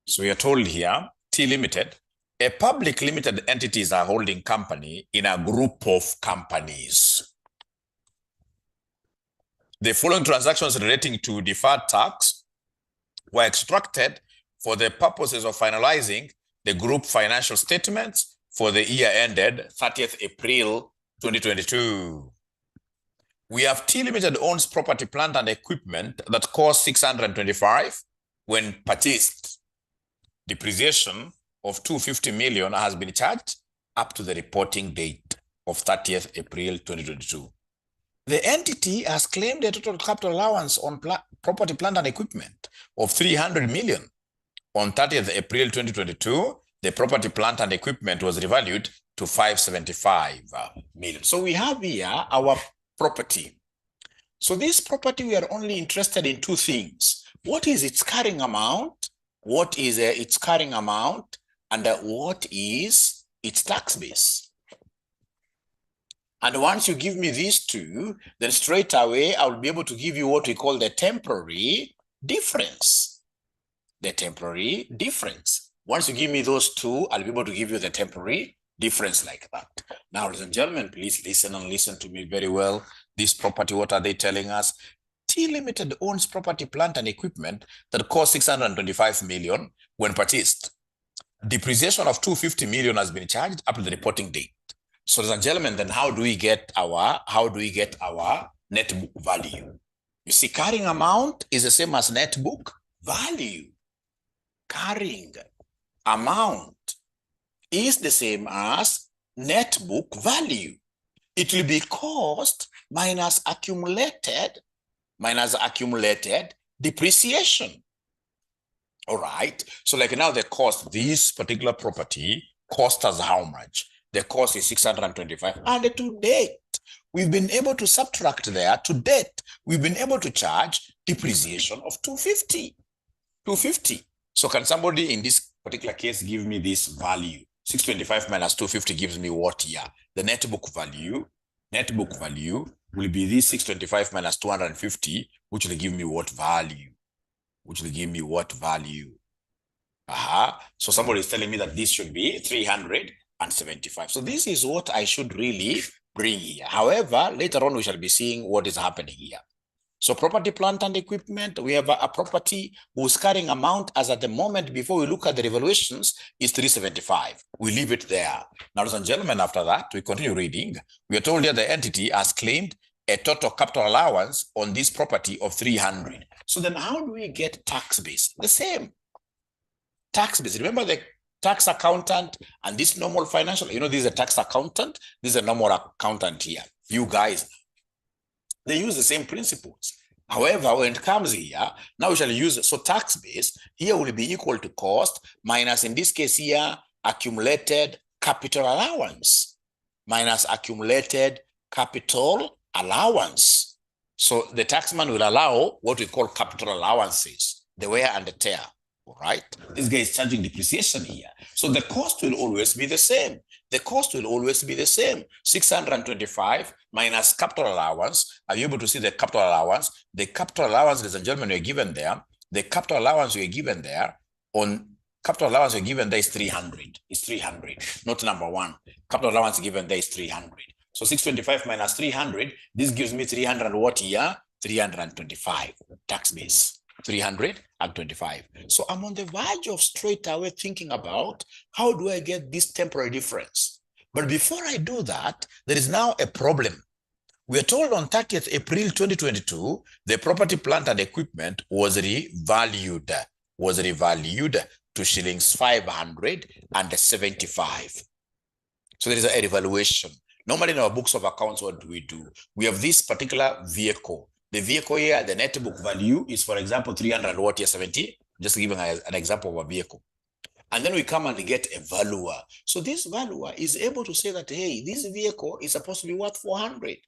So we are told here, T Limited, a public limited entity is a holding company in a group of companies. The following transactions relating to deferred tax were extracted for the purposes of finalizing the group financial statements for the year ended 30th April 2022. We have T Limited owns property, plant, and equipment that cost 625 when purchased. Depreciation of 250 million has been charged up to the reporting date of 30th April 2022. The entity has claimed a total capital allowance on property, plant, and equipment of 300 million. On 30th April 2022, the property, plant, and equipment was revalued to 575 million. So we have here our property. So this property, we are only interested in two things. What is its carrying amount? What is its carrying amount? And what is its tax base? And once you give me these two, then straight away, I will be able to give you what we call the temporary difference. The temporary difference. Once you give me those two, I'll be able to give you the temporary difference like that. Now, ladies and gentlemen, please listen and listen to me very well. This property, what are they telling us? T Limited owns property, plant, and equipment that cost 625 million when purchased. Depreciation of 250 million has been charged up to the reporting date. So, ladies and gentlemen, then how do we get our net book value? You see, carrying amount is the same as net book value. Carrying amount is the same as net book value. It will be cost minus accumulated depreciation. All right. So like now the cost, this particular property cost us how much? The cost is 625. And to date, we've been able to subtract there. To date, we've been able to charge depreciation of 250. 250. So can somebody in this particular case give me this value? 625 minus 250 gives me what here? The net book value will be this 625 minus 250, which will give me what value? So somebody is telling me that this should be 375. So this is what I should really bring here. However, later on we shall be seeing what is happening here. So property, plant, and equipment, we have a property whose carrying amount as at the moment before we look at the revaluations is 375. We leave it there. Now, ladies and gentlemen, after that, we continue reading. We are told here the entity has claimed a total capital allowance on this property of 300. So then how do we get tax base? The same. Tax base. Remember the tax accountant and this normal financial, this is a tax accountant, this is a normal accountant here. You guys, they use the same principles. However, when it comes here, now we shall use, so tax base here will be equal to cost minus, in this case here, accumulated capital allowance minus accumulated capital allowance. So the taxman will allow what we call capital allowances, the wear and the tear. All right. This guy is charging depreciation here. So the cost will always be the same. 625 minus capital allowance. Are you able to see the capital allowance? The capital allowance, ladies and gentlemen, we're given there. The capital allowance we're given there is 300. It's 300, not number one. Capital allowance given there is 300. So 625 minus 300, this gives me 300 what here? 325 tax base. 325. So I'm on the verge of straight away thinking about how do I get this temporary difference? But before I do that, there is now a problem. We are told on 30th April 2022, the property, plant, and equipment was revalued to shillings 575. So there is a revaluation. Normally in our books of accounts, what do? We have this particular vehicle. The vehicle here, the net book value is, for example, 370. Just giving an example of a vehicle. And then we come and get a valuer. So this valuer is able to say that, hey, this vehicle is supposed to be worth 400.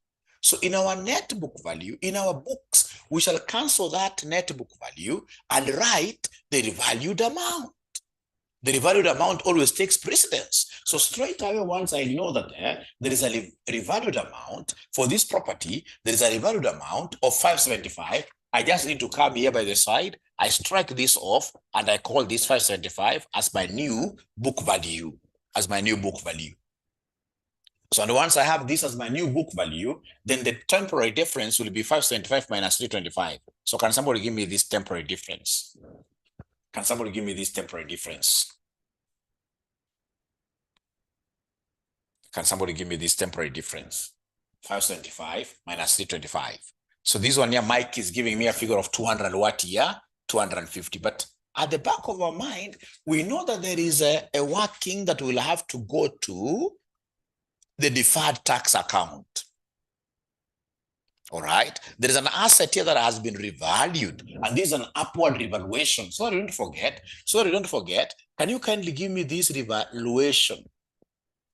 So in our net book value, in our books, we shall cancel that net book value and write the revalued amount. The revalued amount always takes precedence. So straight away, once I know that there is a revalued amount for this property, there is a revalued amount of 575, I just need to come here by the side. I strike this off and I call this 575 as my new book value, So and once I have this as my new book value, then the temporary difference will be 575 minus 325. So can somebody give me this temporary difference? Can somebody give me this temporary difference? Can somebody give me this temporary difference? 575 minus 325. So this one here, Mike is giving me a figure of 200 what here? 250. But at the back of our mind, we know that there is a working that will have to go to the deferred tax account. All right. There is an asset here that has been revalued, and this is an upward revaluation. So don't forget. Can you kindly give me this revaluation?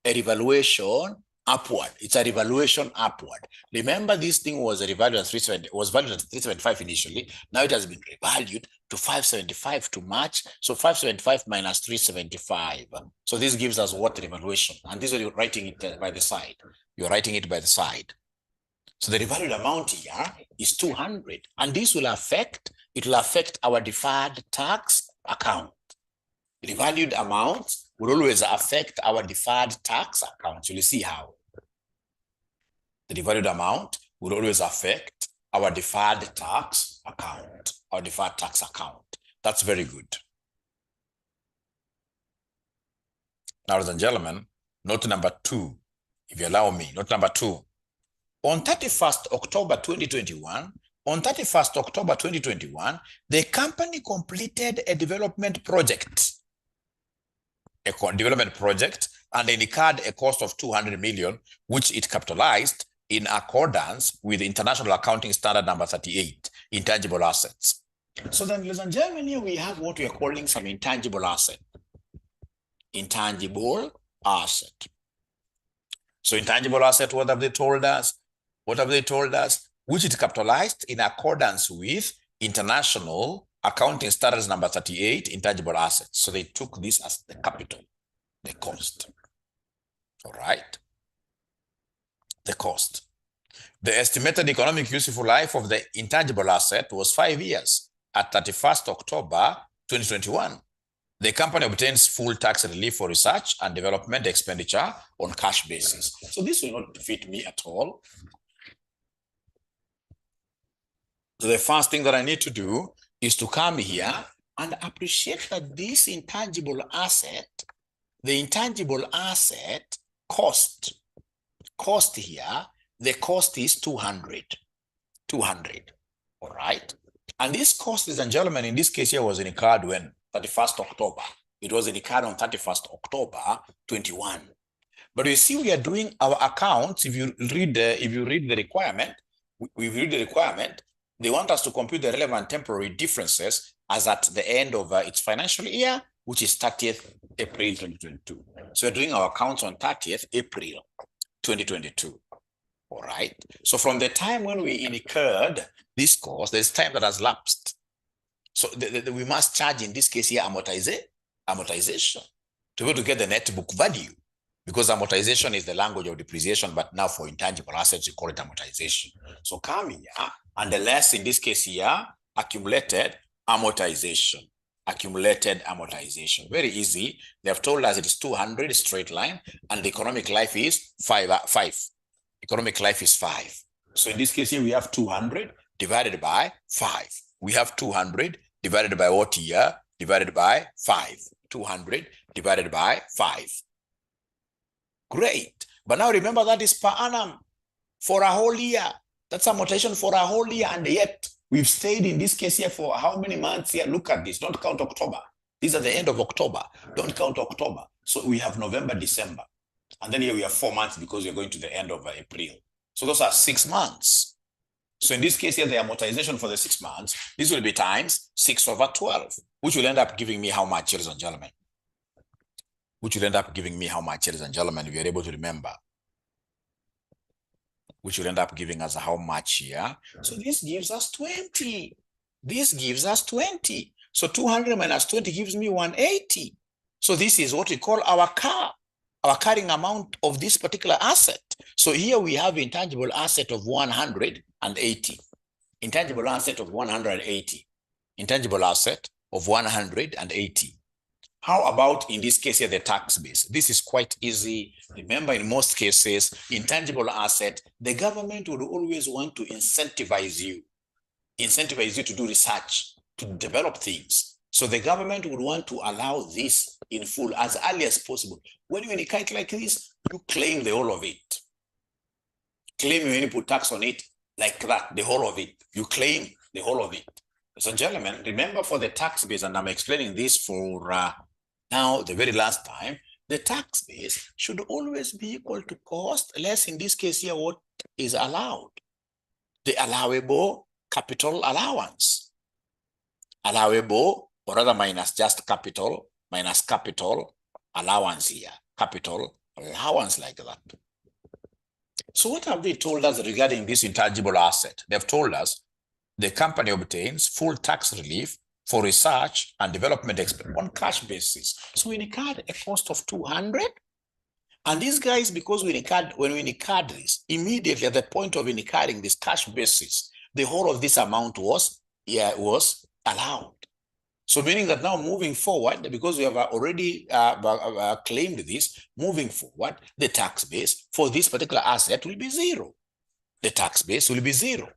A revaluation upward. It's a revaluation upward. Remember, this thing was valued at 375 initially. Now it has been revalued to 575 to match. So 575 minus 375. So this gives us what revaluation? And this is you're writing it by the side. You're writing it by the side. So the revalued amount here is 200, and this will affect our deferred tax account. Revalued amounts will always affect our deferred tax account. You'll see how. The devalued amount will always affect our deferred tax account. That's very good. Now, ladies and gentlemen, note number 2, if you allow me, note number 2. On 31st October 2021, the company completed a development project. And they incurred a cost of 200 million, which it capitalized in accordance with International Accounting Standard number 38, intangible assets. So then, ladies and gentlemen, here we have what we are calling some intangible asset. So intangible asset, what have they told us? Which it capitalized in accordance with International Accounting Standards number 38, intangible assets. So they took this as the capital, the cost. All right. The cost. The estimated economic useful life of the intangible asset was 5 years at 31st October 2021. The company obtains full tax relief for research and development expenditure on cash basis. So this will not fit me at all. So the first thing that I need to do is to come here and appreciate that this intangible asset, the intangible asset cost here, the cost is 200. All right. And this cost, ladies and gentlemen, in this case here was incurred when? 31st October. It was incurred on 31st October 21. But you see, we are doing our accounts. If you read the requirement, they want us to compute the relevant temporary differences as at the end of its financial year, which is 30th April 2022. So we're doing our accounts on 30th April 2022. All right. So from the time when we incurred this cost, there's time that has lapsed. So we must charge, in this case here, amortization to be able to get the net book value, because amortization is the language of depreciation, but now for intangible assets, you call it amortization. So come here, and the less in this case here, accumulated amortization. Very easy. They have told us it is 200 straight line, and the economic life is 5. Economic life is 5. So in this case here, we have 200 divided by 5. We have 200 divided by what year? Divided by 5. 200 divided by 5. Great. But now remember, that is per annum for a whole year. That's amortization for a whole year. And yet we've stayed in this case here for how many months here? Look at this. Don't count October. These are the end of October. Don't count October. So we have November, December. And then here we have 4 months because we're going to the end of April. So those are 6 months. So in this case here, the amortization for the 6 months, this will be times 6/12, which will end up giving me how much, ladies and gentlemen? If you're able to remember. Which will end up giving us how much here? So this gives us 20. So 200 minus 20 gives me 180. So this is what we call our carrying amount of this particular asset. So here we have intangible asset of 180. intangible asset of 180. Intangible asset of 180. How about in this case here, the tax base? This is quite easy. Remember, in most cases, intangible asset, the government would always want to incentivize you to do research, to develop things. So the government would want to allow this in full as early as possible. When you indicate like this, you claim the whole of it. Claim when you put tax on it like that, the whole of it. You claim the whole of it. So gentlemen, remember for the tax base, and I'm explaining this for now the very last time, the tax base should always be equal to cost, less in this case here what is allowed. The allowable capital allowance. Allowable, or rather minus just capital, minus capital allowance here. Capital allowance like that. So what have they told us regarding this intangible asset? They've told us the company obtains full tax relief for research and development expense on cash basis. So we incurred a cost of 200. And these guys, because when we incurred this, immediately at the point of incurring this cash basis, the whole of this amount was allowed. So meaning that now moving forward, because we have already claimed this, moving forward, the tax base for this particular asset will be 0. The tax base will be 0.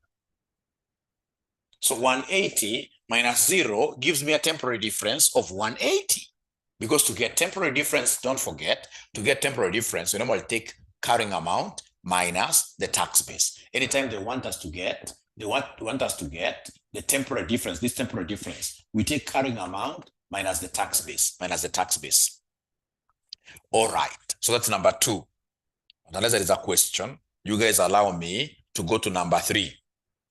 So 180 minus 0 gives me a temporary difference of 180. Because to get temporary difference, don't forget, to get temporary difference, we normally take carrying amount minus the tax base. Anytime they want us to get, the temporary difference, this temporary difference, we take carrying amount minus the tax base, All right, so that's number 2. Unless there is a question, you guys allow me to go to number 3.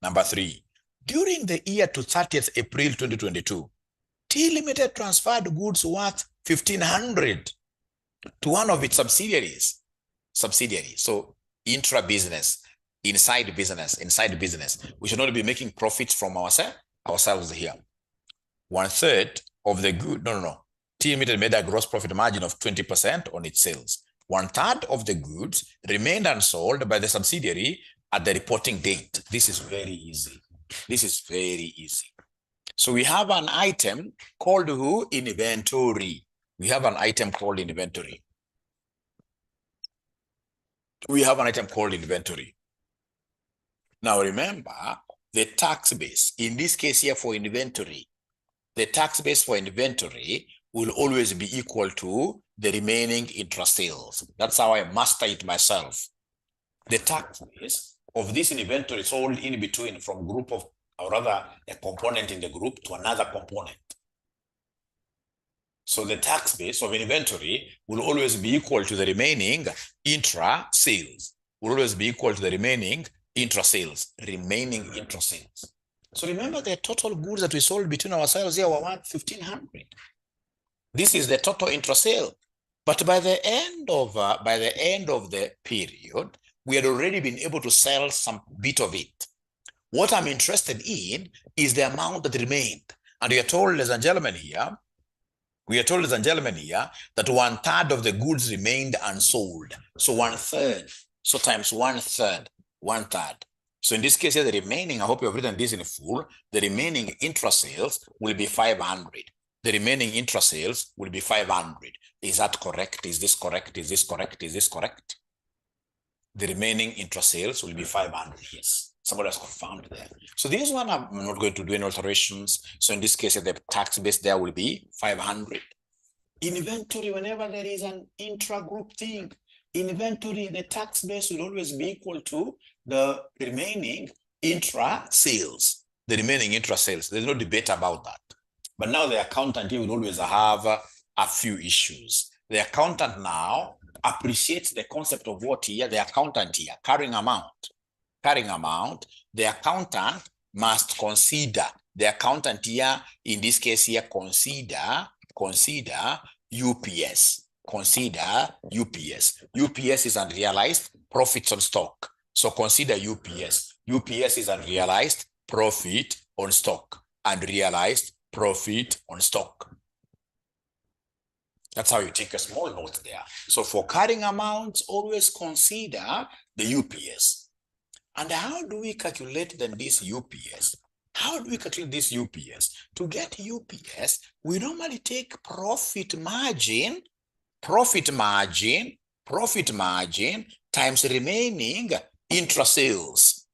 Number 3. During the year to 30th April 2022, T Limited transferred goods worth 1,500 to one of its subsidiaries. So intra-business, inside business. We should not be making profits from ourselves here. 1/3 of the good, T Limited made a gross profit margin of 20% on its sales. 1/3 of the goods remained unsold by the subsidiary at the reporting date. This is very easy. So we have an item called inventory. Now remember, the tax base, in this case here for inventory, the tax base for inventory will always be equal to the remaining intra-sales. That's how I master it myself. The tax base of this inventory sold in between from group of, or rather a component in the group to another component. So the tax base of inventory will always be equal to the remaining intra-sales. Remaining intra-sales. So remember the total goods that we sold between ourselves here were 1,500. This is the total intra-sale. But by the end of the period, we had already been able to sell some bit of it. What I'm interested in is the amount that remained. And we are told, ladies and gentlemen here, that 1/3 of the goods remained unsold. So 1/3. So times 1/3. So in this case here, the remaining, I hope you have written this in full, the remaining intra-sales will be 500. Is that correct? Is this correct? The remaining intra-sales will be 500, yes. Somebody has confirmed there. So this one, I'm not going to do any alterations. So in this case, the tax base there will be 500. Inventory, whenever there is an intra-group thing, inventory, the tax base will always be equal to the remaining intra-sales. There's no debate about that. But now the accountant here will always have a few issues. The accountant now appreciates the concept of what here, the accountant here, carrying amount. The accountant must consider, the accountant here, in this case here, consider UPS. UPS is unrealized profits on stock. So consider UPS. UPS is unrealized profit on stock. Unrealized profit on stock. That's how you take a small note there. So for carrying amounts, always consider the UPS. And how do we calculate then this UPS? How do we calculate this UPS? To get UPS, we normally take profit margin times remaining intra-sales.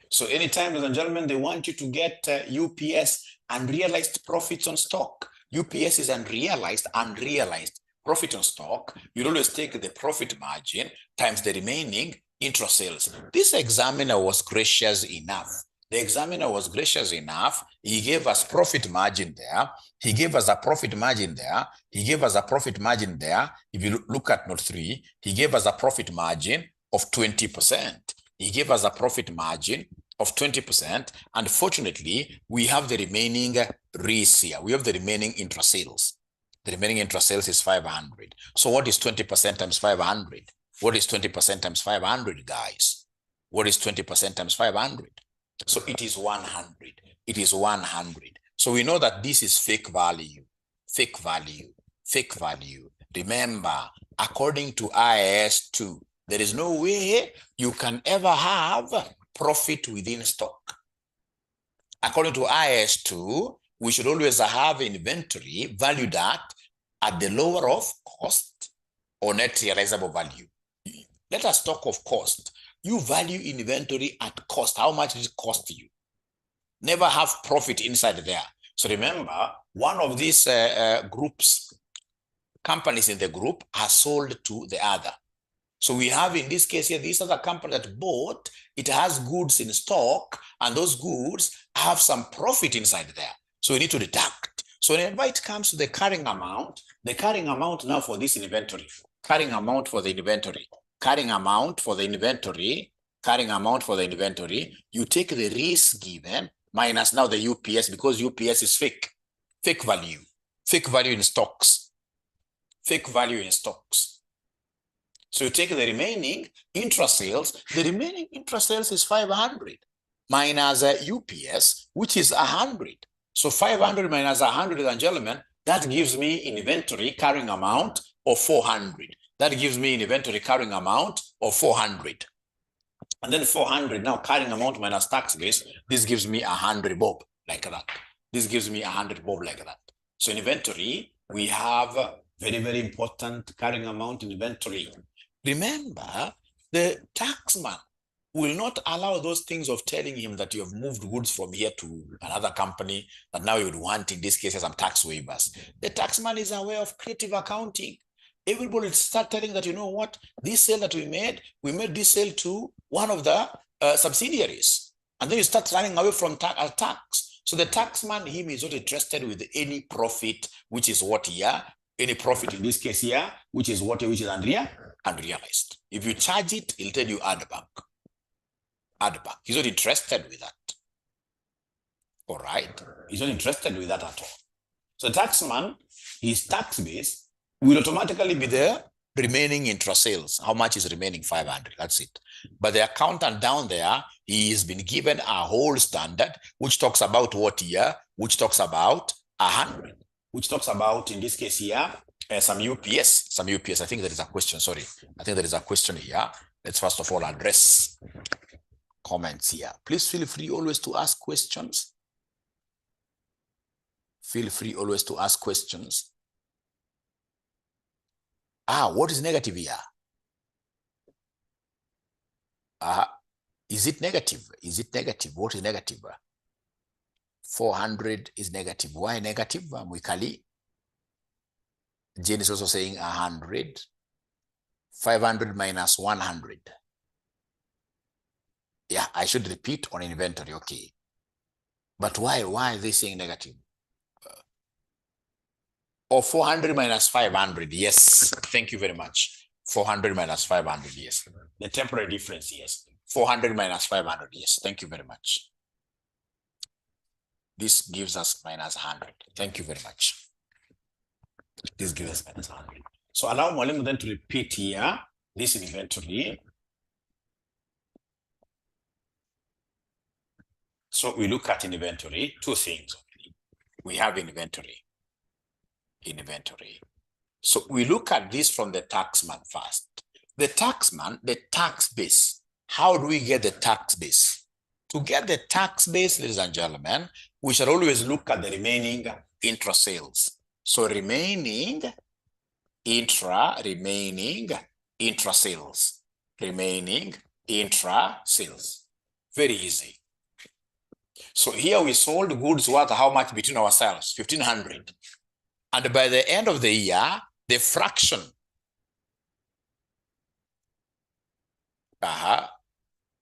So anytime, ladies and gentlemen, they want you to get UPS, unrealized profits on stock. UPS is unrealized profit on stock. You always take the profit margin times the remaining intra-sales. This examiner was gracious enough. The examiner was gracious enough. He gave us profit margin there. He gave us a profit margin there. He gave us a profit margin there. If you look at note 3, he gave us a profit margin of 20%. He gave us a profit margin of 20%. And fortunately, we have the remaining RIS here. We have the remaining intra-sales. The remaining intra-sales is 500. So what is 20% times 500? What is 20% times 500, guys? What is 20% times 500? So it is 100. It is 100. So we know that this is fake value. Fake value. Fake value. Remember, according to IAS 2, there is no way you can ever have profit within stock. According to IAS 2, we should always have inventory valued at the lower of cost or net realizable value. Let us talk of cost. You value inventory at cost. How much does it cost you? Never have profit inside there. So remember, one of these companies in the group are sold to the other. So we have in this case here, this other company that bought, it has goods in stock, and those goods have some profit inside there. So we need to deduct. So whenever it comes to the carrying amount now for this inventory, carrying amount for the inventory, you take the risk given minus now the UPS, because UPS is fake value in stocks, So you take the remaining intra-sales. The remaining intra-sales is 500 minus UPS, which is 100. So 500 minus 100, ladies and gentlemen, that gives me inventory carrying amount of 400. That gives me inventory carrying amount of 400. And then 400 now carrying amount minus tax base. This gives me 100 bob like that. This gives me 100 bob like that. So in inventory, we have very, very important carrying amount in inventory. Remember, the taxman will not allow those things of telling him that you have moved goods from here to another company, that now you would want, in this case, some tax waivers. The taxman is aware of creative accounting. Everybody start telling that, you know what, this sale that we made this sale to one of the subsidiaries. And then you start running away from tax. So the taxman, him, is not interested with any profit, which is what here, any profit in this case here, which is what, which is unrealized. If you charge it, he'll tell you add back. He's not interested with that. All right. He's not interested with that at all. So taxman, his tax base will automatically be the remaining intra-sales. How much is remaining? 500. That's it. But the accountant down there, he has been given a whole standard, which talks about what here? Which talks about 100. Which talks about, in this case here, some UPS. I think there is a question. Sorry. I think there is a question here. Let's first of all address comments here. Please feel free always to ask questions. Feel free always to ask questions. What is negative here? Is it negative? Is it negative? What is negative? 400 is negative. Why negative? Mwikali. Jane is also saying 100. 500 minus 100. Yeah, I should repeat on inventory. Okay. But why are they saying negative? Or 400 minus 500. Yes. Thank you very much. 400 minus 500. Yes. The temporary difference. Yes. 400 minus 500. Yes. Thank you very much. This gives us minus 100. Thank you very much. This gives us minus 100. So allow Mwalimu then to repeat here this inventory. So we look at inventory, two things. We have inventory. So we look at this from the taxman first. The taxman, the tax base how do we get the tax base? To get the tax base, ladies and gentlemen, we shall always look at the remaining intra-sales. So remaining intra-sales. Remaining intra-sales. Very easy. So here we sold goods worth how much between ourselves? 1,500. And by the end of the year, the fraction.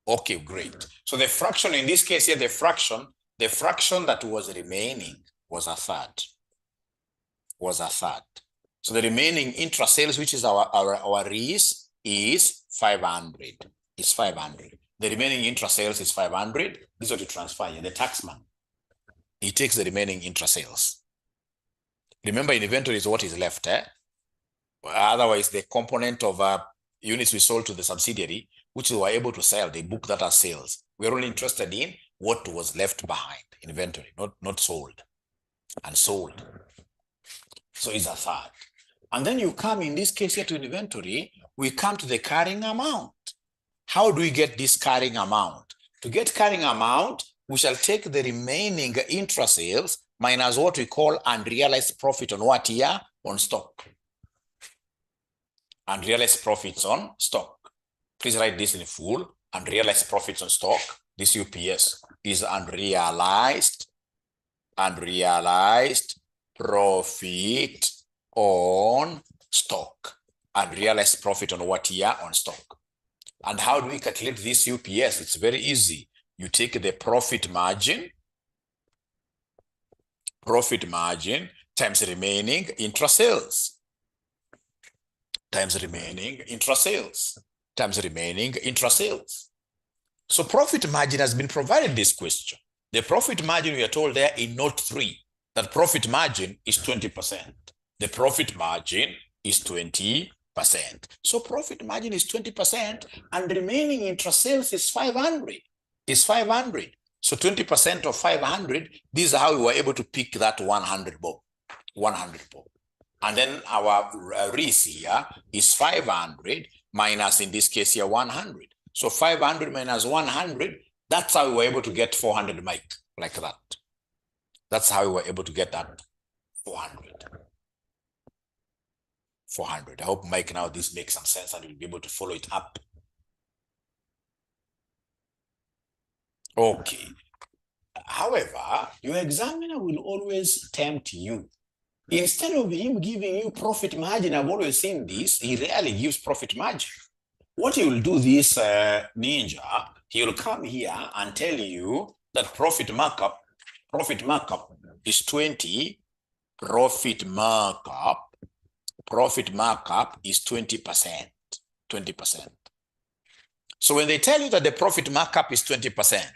Okay, great. So the fraction in this case here, the fraction that was remaining was a third. So the remaining intra-sales, which is our REIS, is 500. It's 500. The remaining intra-sales is 500. This is what you transfer here. The taxman, he takes the remaining intra-sales. Remember, inventory is what is left. Otherwise, the component of units we sold to the subsidiary, which we were able to sell, they book that as sales. We're only interested in what was left behind, inventory, not sold and sold. So it's a third. And then you come, in this case here, to inventory, we come to the carrying amount. How do we get this carrying amount? To get carrying amount, we shall take the remaining intra-sales minus what we call unrealized profit on what year? On stock. Unrealized profits on stock. Please write this in full. Unrealized profits on stock. This UPS is unrealized profit on stock. Unrealized profit on what year? On stock. And how do we calculate this UPS? It's very easy. You take the profit margin times remaining intra-sales. Times remaining intra-sales. So profit margin has been provided this question. The profit margin, we are told there in note 3, that profit margin is 20%. The profit margin is 20%. So profit margin is 20% and remaining intra-sales is 500. So 20% of 500, this is how we were able to pick that 100 bob. And then our REIS here is 500 minus, in this case here, 100. So 500 minus 100, that's how we were able to get 400 mic, like that. That's how we were able to get that 400. I hope, Mike, now this makes some sense and you'll be able to follow it up. Okay. However, your examiner will always tempt you. Instead of him giving you profit margin, I've always seen this, he rarely gives profit margin. What he will do, this ninja, he will come here and tell you that profit markup is 20, profit markup is 20%. So when they tell you that the profit markup is 20%,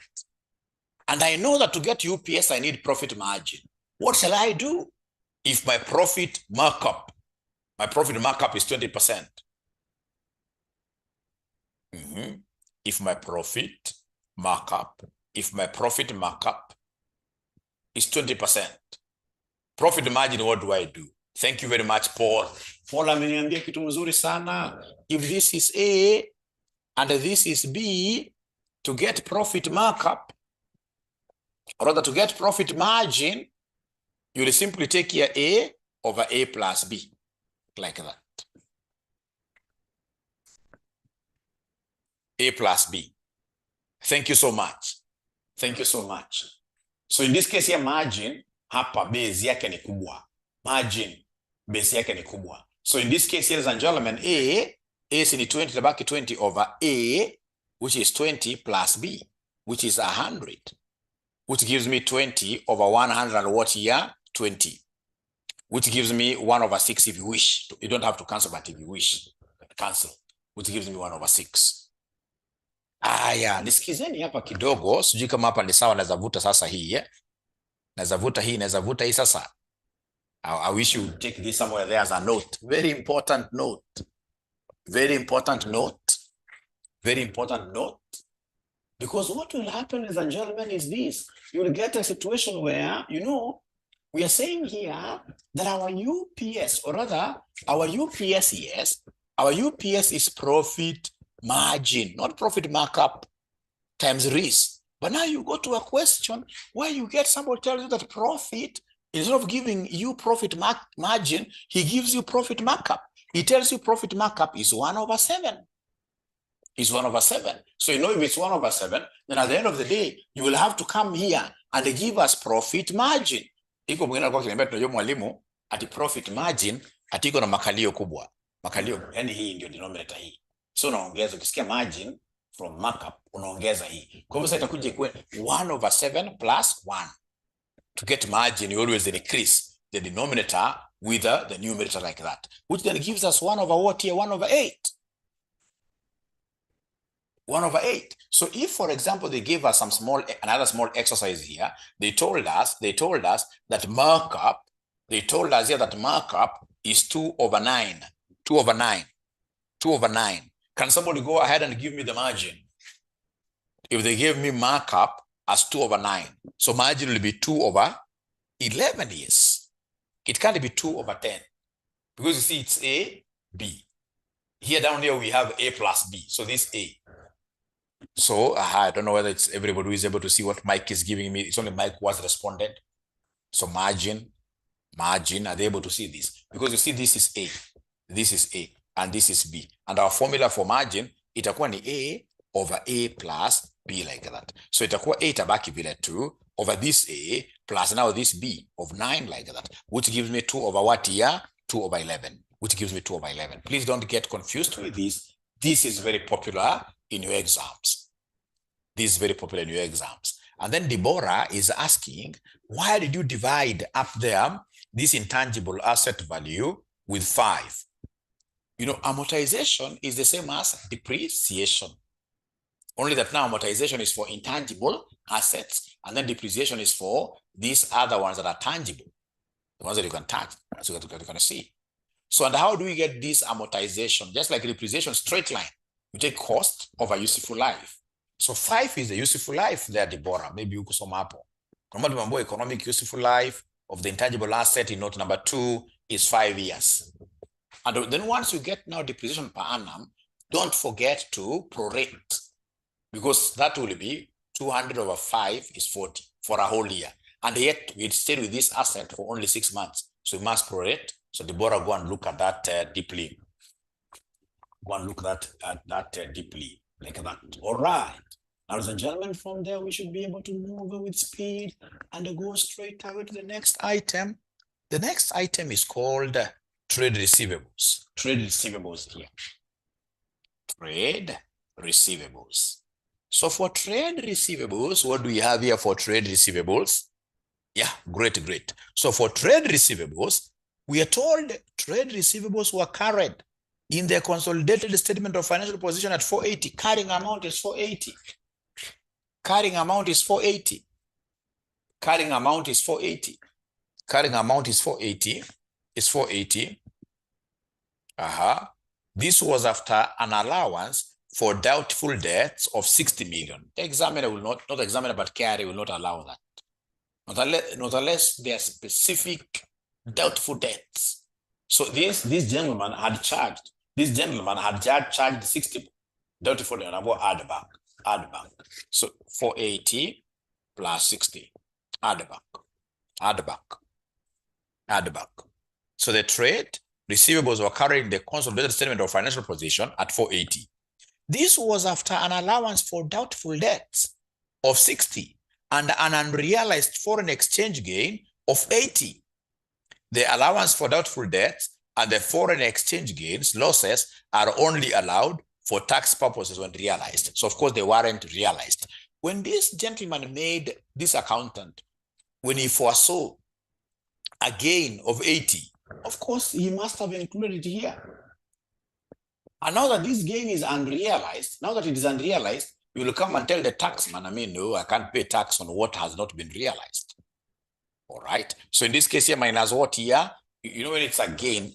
and I know that to get UPS, I need profit margin, what shall I do? If my profit markup is 20%. If my profit markup is 20%. Profit margin, what do I do? Thank you very much, Paul. Paul ameniambia kitu mzuri sana. If this is A and this is B, to get profit markup, or rather to get profit margin, you will simply take here A over A plus B, like that. A plus B. Thank you so much. So in this case here, margin, hapa base yake ni kubwa. Base yake ni kubwa. So in this case, ladies and gentlemen, A is in 20, tabaki 20 over A, which is 20 plus B, which is 100, which gives me 20 over 100 and what here? 20, which gives me 1 over 6 if you wish. You don't have to cancel, but if you wish, cancel, which gives me 1 over 6. Aya, nisikizeni hapa kidogo, sijui kama hapa ni sawa, naweza vuta sasa hii, naweza vuta hii sasa. I wish you would take this somewhere there as a note. Very important note. Because what will happen, ladies and gentlemen, is this. You will get a situation where, you know, we are saying here that our UPS, or rather, our UPS, yes, our UPS is profit margin, not profit markup times risk. But now you go to a question where you get somebody tells you that profit, instead of giving you profit margin, he gives you profit markup. He tells you profit markup is 1/7. Is 1/7. So you know if it's 1/7, then at the end of the day, you will have to come here and give us profit margin. Iko mwingine alikuwa akiniambia tunajua mwalimu ati profit margin ati iko na makalio kubwa. Makalio, yani hii ndio denominator hii. So unaongeza, ukisikia margin from markup, unaongeza hii. Kwa hivyo sasa itakuja ikuwe 1/7 plus 1. To get margin, you always increase the denominator with the numerator like that, which then gives us 1/what here? 1/8. 1/8. So if, for example, they gave us another small exercise here, they told us that markup, they told us here that markup is 2/9. 2/9. 2/9. Can somebody go ahead and give me the margin? If they gave me markup as 2/9, so margin will be 2/11 years. It can't be 2/10 because you see it's A, B. Here down here we have A plus B, so this A. So I don't know whether it's everybody who is able to see what Mike is giving me. It's only Mike who has responded. So margin, are they able to see this? Because you see this is A, this is A, and this is B. And our formula for margin, itakuwa ni A/A plus B like that. So itakuwa A itabaki vile 2 over this A plus now this B of 9 like that, which gives me 2/what here? 2/11, which gives me 2/11. Please don't get confused with this. This is very popular in your exams. This is very popular in your exams. And then Deborah is asking, why did you divide up there this intangible asset value with 5? You know, amortization is the same as depreciation. Only that now amortization is for intangible assets, and then depreciation is for these other ones that are tangible, the ones that you can touch, so that you can see. So, and how do we get this amortization? Just like depreciation, straight line. We take cost over useful life. So 5 is the useful life there, Deborah. Maybe you could sum up. Economic useful life of the intangible asset in note number 2 is 5 years. And then once you get now depreciation per annum, don't forget to prorate, because that will be 200/5 is 40 for a whole year. And yet we stayed with this asset for only 6 months. So we must prorate. So Deborah, go and look at that deeply. Go and look at that deeply, like that. All right. Ladies and gentlemen, from there, we should be able to move with speed and go straight away to the next item. The next item is called trade receivables. Trade receivables here. Trade receivables. So for trade receivables, what do we have here for trade receivables? Yeah, great. So for trade receivables, we are told trade receivables were carried in the consolidated statement of financial position at 480. Carrying amount is 480. Carrying amount is 480. Carrying amount is 480. Carrying amount is 480. It's 480. This was after an allowance for doubtful debts of 60 million. The examiner will not the examiner, but KRA will not allow that. Not unless there are specific doubtful debts. So this gentleman had charged. This gentleman had charged 60 doubtful debt. I'm going to add back. So 480 plus 60. Add back. So the trade receivables were carried in the consolidated statement of financial position at 480. This was after an allowance for doubtful debts of 60 and an unrealized foreign exchange gain of 80. The allowance for doubtful debts and the foreign exchange gains, losses, are only allowed for tax purposes when realized. So of course they weren't realized. When this gentleman made, this accountant, when he foresaw a gain of 80, of course he must have included it here. And now that this gain is unrealized, you will come and tell the taxman, no, I can't pay tax on what has not been realized. All right. So in this case here, minus what here? You know, when it's a gain,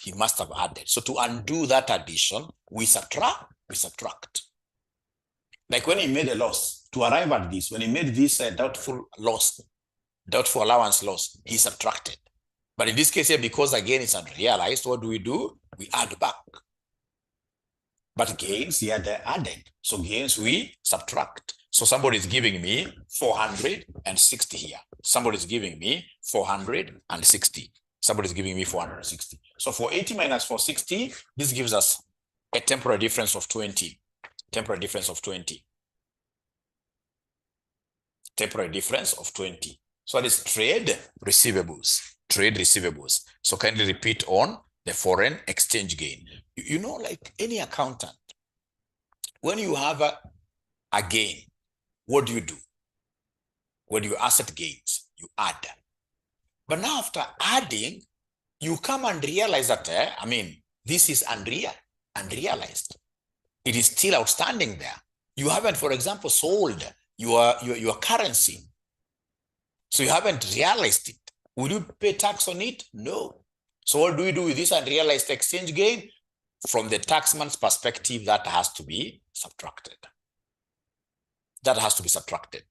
he must have added. So to undo that addition, we subtract. Like when he made a loss, to arrive at this, when he made this doubtful allowance loss, he subtracted. But in this case here, because again it's unrealized, what do? We add back. But gains here, they're added. So gains we subtract. So somebody is giving me 460 here. Somebody is giving me 460. Somebody is giving me 460. So 480 minus 460, this gives us a temporary difference of 20. Temporary difference of 20. Temporary difference of 20. So that is trade receivables. Trade receivables. So kindly repeat on the foreign exchange gain. You know, like any accountant, when you have a gain, what do? When you asset gains, you add. But now after adding, you come and realize that, this is unrealized. It is still outstanding there. You haven't, for example, sold your currency. So you haven't realized it. Will you pay tax on it? No. So what do we do with this unrealized exchange gain? From the taxman's perspective, that has to be subtracted. That has to be subtracted.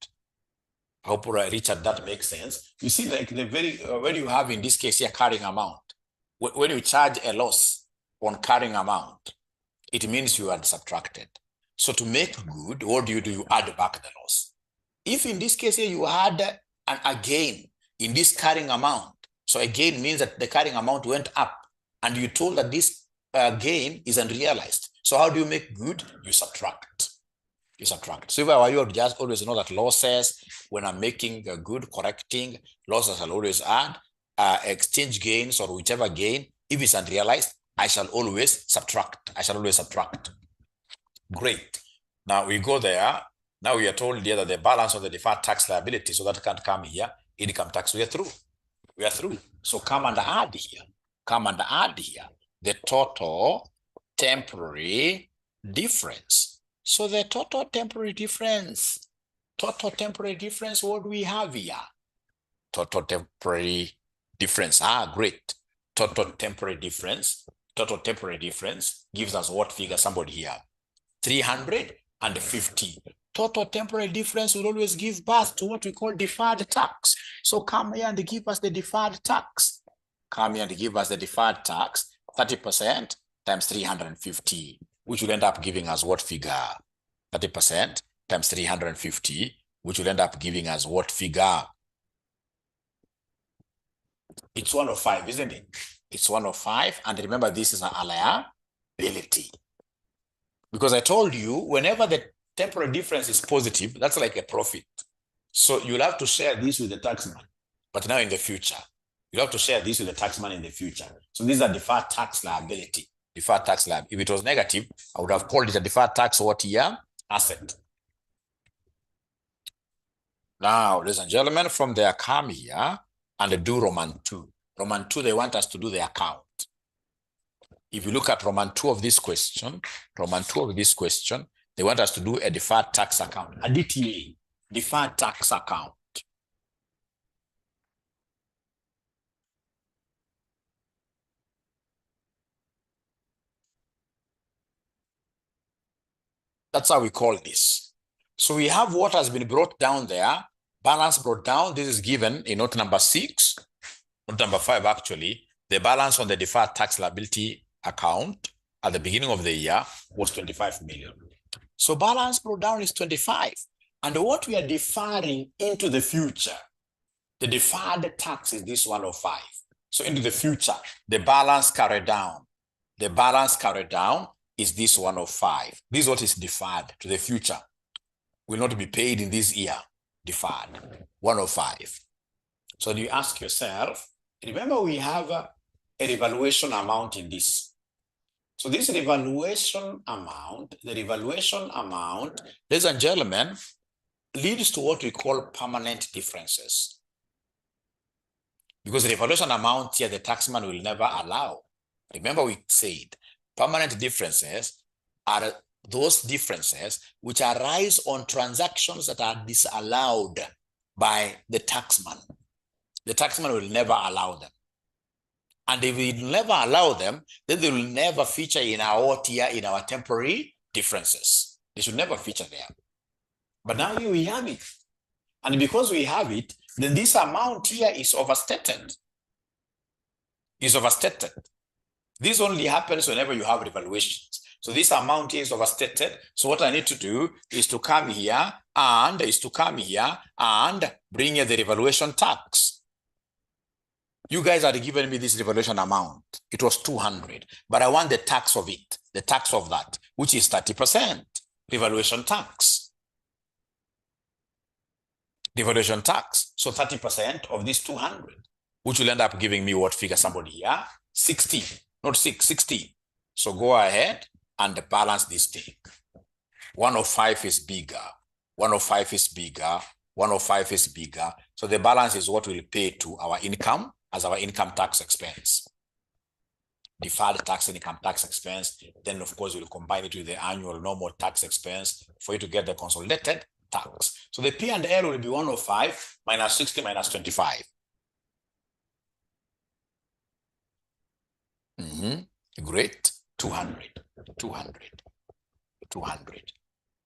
I hope, Richard, that makes sense. You see, like when you have in this case here carrying amount, when you charge a loss on carrying amount, it means you are subtracted. So to make good, what do? You add back the loss. If in this case here you had a gain in this carrying amount, so a gain means that the carrying amount went up, and you told that this gain is unrealized. So how do you make good? You subtract. You subtract. So if I were you, just always know that losses, when I'm making a good, correcting, losses I'll always add. Exchange gains or whichever gain, if it's unrealized, I shall always subtract. I shall always subtract. Great. Now we go there. Now we are told here that the balance of the deferred tax liability, so that can't come here. Income tax, we are through. We are through. So come and add here. Come and add here the total temporary difference. So the total temporary difference, what do we have here? Total temporary difference. Great. Total temporary difference gives us what figure? Somebody here. 350. Total temporary difference will always give birth to what we call deferred tax. So come here and give us the deferred tax. Come here and give us the deferred tax, 30% times 350, which will end up giving us what figure? 30% times 350, which will end up giving us what figure? It's 105, isn't it? It's 105. And remember, this is an liability. Because I told you, whenever the temporary difference is positive, that's like a profit. So you'll have to share this with the taxman. But now in the future, you'll have to share this with the taxman in the future. So these are deferred tax liability. Deferred tax liability. If it was negative, I would have called it a deferred tax what year? Asset. Now, ladies and gentlemen, from there come here and do Roman 2. Roman 2, they want us to do the account. If you look at Roman 2 of this question, they want us to do a deferred tax account, a DTA, deferred tax account. That's how we call this. So we have what has been brought down there, balance brought down. This is given in note number 6, note number 5 actually. The balance on the deferred tax liability account at the beginning of the year was 25 million. So balance brought down is 25. And what we are deferring into the future, the deferred tax is this 105. So into the future, the balance carried down. The balance carried down is this 105. This is what is deferred to the future. Will not be paid in this year. Deferred, 105. So you ask yourself, remember we have a revaluation amount in this. So this revaluation amount, ladies and gentlemen, leads to what we call permanent differences. Because the revaluation amount here, the taxman will never allow. Remember we said permanent differences are those differences which arise on transactions that are disallowed by the taxman. The taxman will never allow them. And if we never allow them, then they will never feature in our OTR, in our temporary differences. They should never feature there. But now here we have it. And because we have it, then this amount here is overstated. Is overstated. This only happens whenever you have revaluations. So this amount is overstated. So what I need to do is to come here and bring in the revaluation tax. You guys had given me this revaluation amount. It was 200, but I want the tax of it, the tax of that, which is 30%. Revaluation tax. Revaluation tax. So 30% of this 200, which will end up giving me what figure, somebody here? 60, not 6, 60. So go ahead and balance this thing. 105 is bigger. 105 is bigger. 105 is bigger. So the balance is what we'll pay to our income as our income tax expense. Deferred tax and income tax expense. Then, of course, we'll combine it with the annual normal tax expense for you to get the consolidated tax. So the P&L will be 105 minus 60 minus 25. Great. 200, 200, 200,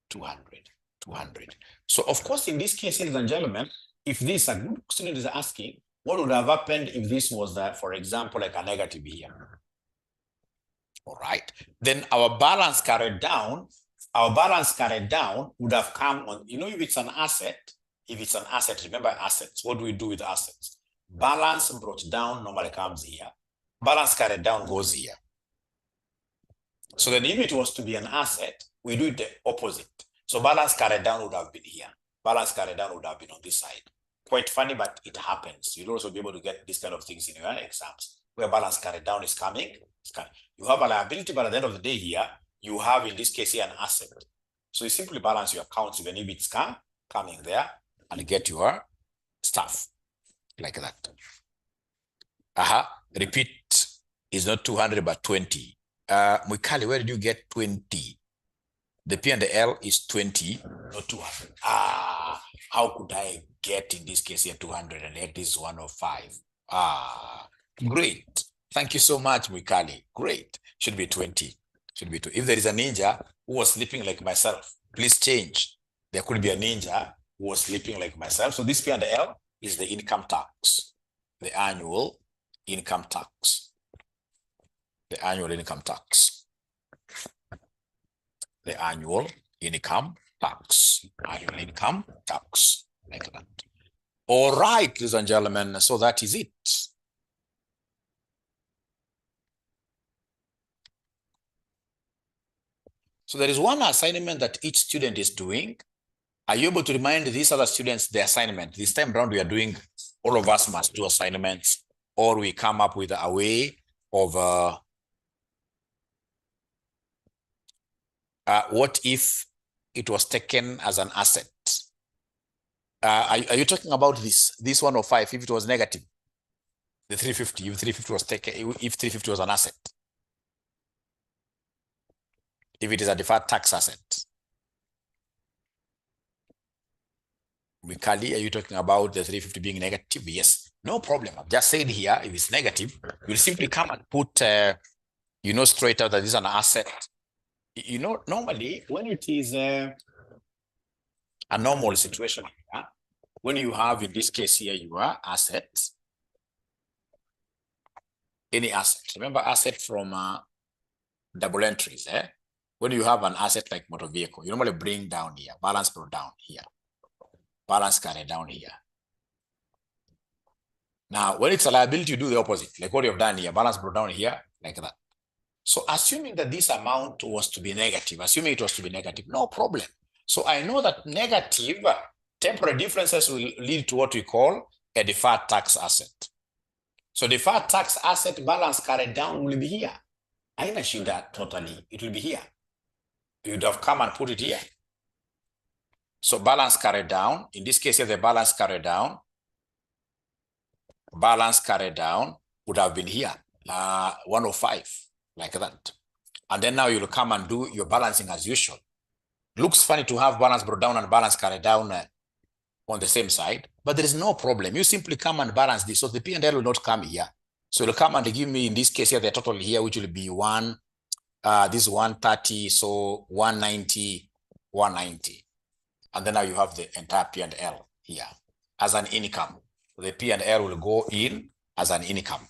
200, 200. So, of course, in this case, ladies and gentlemen, if this a good student is asking, what would have happened if this was, for example, like a negative here? All right. Then our balance carried down would have come on, you know, if it's an asset, remember assets, what do we do with assets? Balance brought down normally comes here. Balance carried down goes here. So then if it was to be an asset, we do it the opposite. So balance carried down would have been here. Balance carried down would have been on this side. Quite funny, but it happens. You'll also be able to get these kind of things in your exams, where balance carried down is coming. You have a liability, but at the end of the day here, you have, in this case here, an asset. So you simply balance your accounts even if it's coming there and get your stuff like that. Repeat is not 200, but 20. Mwikali, where did you get 20? The P and the L is 20, not 200. How could I get, in this case here, 200 and get this 105? Great. Thank you so much, Mwikali. Great. Should be 20. Should be 2. If there is a ninja who was sleeping like myself, please change. There could be a ninja who was sleeping like myself. So this P and the L is the income tax, the annual income tax. The annual income tax. The annual income tax. Annual income tax. Like that. All right, ladies and gentlemen. So that is it. So there is one assignment that each student is doing. Are you able to remind these other students the assignment? This time around, we are doing, all of us must do assignments, or we come up with a way of what if it was taken as an asset? Are you talking about this 105 if it was negative? The 350, if 350 was taken, if 350 was an asset? If it is a deferred tax asset? Mikali, are you talking about the 350 being negative? Yes, no problem. I've just said here, if it's negative, you'll simply come and put, you know, straight out that this is an asset. You know, normally when it is a normal situation, when you have, in this case here, your assets, any asset, remember asset from double entries, when you have an asset like motor vehicle, you normally bring down here, balance brought down here, balance carried down here. Now, when it's a liability, you do the opposite, like what you've done here, balance brought down here, like that. So assuming that this amount was to be negative, no problem. So I know that negative temporary differences will lead to what we call a deferred tax asset. So deferred tax asset balance carried down will be here. I didn't assume that totally. It will be here. You'd have come and put it here. So balance carried down. In this case, here, the balance carried down would have been here, 105, like that. And then now you'll come and do your balancing as usual. Looks funny to have balance brought down and balance carried down on the same side, but there is no problem. You simply come and balance this. So the P&L will not come here. So you'll come and give me, in this case here, the total here, which will be this 130, so 190, 190. And then now you have the entire P&L here as an income. The P&L will go in as an income.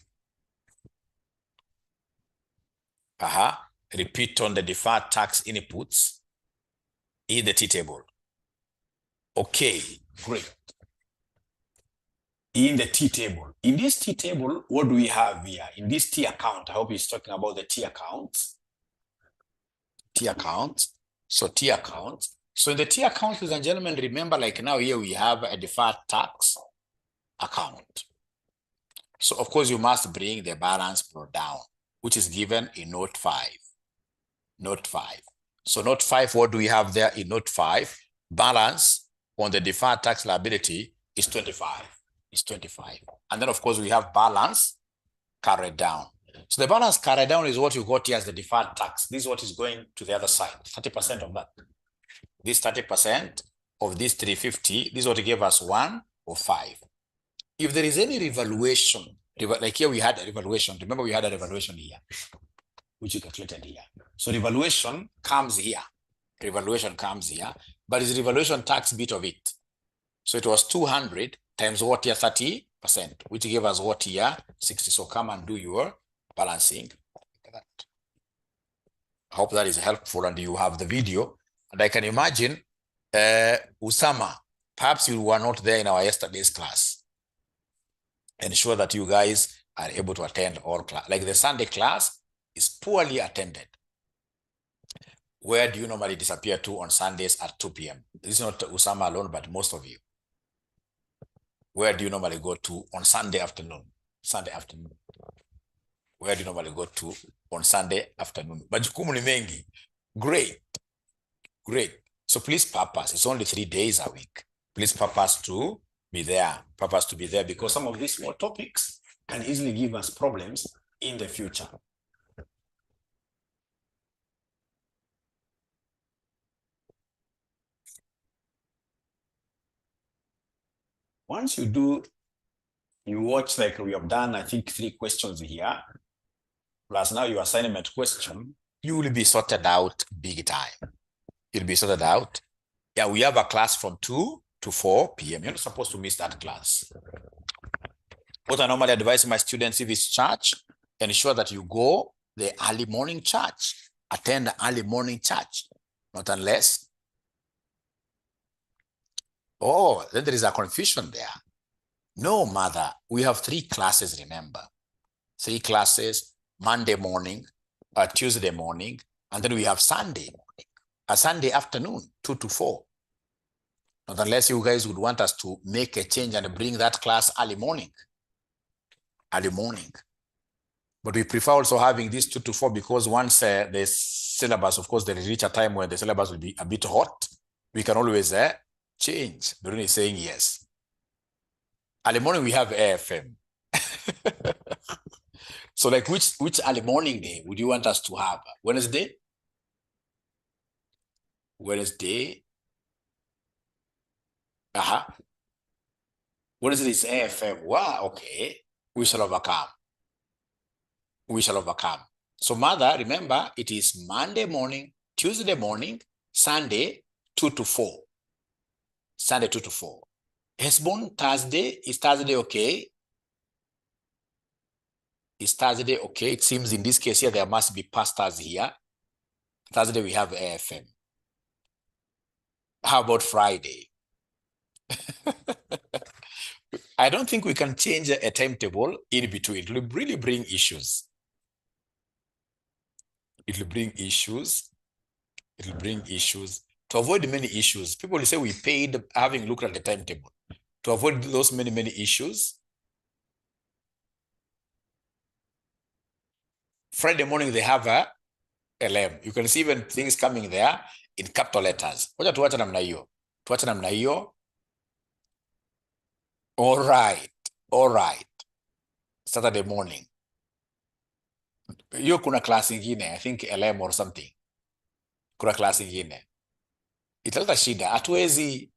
repeat on the deferred tax inputs in the T table. Okay, great. In the T table. In this T table, what do we have here? In this T account, I hope he's talking about the T accounts. T account. So T account. So in the T account, ladies and gentlemen, remember, like now here we have a deferred tax account. So of course you must bring the balance brought down, which is given in note 5. Note 5. So note 5, what do we have there in note 5? Balance on the deferred tax liability is 25. Is 25. And then of course we have balance carried down. So the balance carried down is what you got here as the deferred tax. This is what is going to the other side, 30% of that. This 30% of this 350, this is what gave us 105. If there is any revaluation, like here we had a revaluation, remember we had a revaluation here, which you calculated here. So revaluation comes here. Revaluation comes here, but it's revaluation tax bit of it. So it was 200 times what here, 30%, which gave us what here, 60. So come and do your balancing. I hope that is helpful and you have the video. And I can imagine, Usama, perhaps you were not there in our yesterday's class. Ensure that you guys are able to attend all class. Like the Sunday class is poorly attended. Where do you normally disappear to on Sundays at 2 p.m.? This is not Usama alone, but most of you. Where do you normally go to on Sunday afternoon? Sunday afternoon. Where do you normally go to on Sunday afternoon? Majukumu ni mengi. Great. Great. So please purpose. It's only 3 days a week. Please purpose to be there. Purpose to be there because some of these small topics can easily give us problems in the future. Once you do, you watch like we have done, I think 3 questions here, plus now your assignment question, you will be sorted out big time. You'll be sorted out. Yeah, we have a class from 2 to 4 p.m. You're not supposed to miss that class. What I normally advise my students, if it's church, ensure that you go the early morning church. Attend the early morning church. Not unless. Oh, then there is a confusion there. No, mother, we have 3 classes, remember. 3 classes, Monday morning, Tuesday morning, and then we have Sunday morning, a Sunday afternoon, 2 to 4. Not unless you guys would want us to make a change and bring that class early morning. Early morning. But we prefer also having this 2 to 4 because once the syllabus, of course, there will reach a time when the syllabus will be a bit hot, we can always change. Doreen is saying yes. Early morning we have AFM. So like which early morning day would you want us to have? Wednesday? Wednesday? Wednesday is AFM. Wow, okay. We shall overcome. We shall overcome. So mother, remember, it is Monday morning, Tuesday morning, Sunday, 2 to 4. Sunday, 2 to 4. Hesbon, Thursday. Is Thursday okay? Is Thursday okay? It seems in this case here, there must be pastors here. Thursday, we have AFM. How about Friday? I don't think we can change a timetable in between. It will really bring issues. It will bring issues. It will bring issues. To avoid many issues, people will say we paid having looked at the timetable. To avoid those many issues, Friday morning they have a LM. You can see even things coming there in capital letters. Tuacha namna hiyo. Tuacha namna hiyo. All right. Saturday morning. Hiyo kuna class ingine, I think LM or something. Kuna class ingine. Italeta shida. Hatuwezi.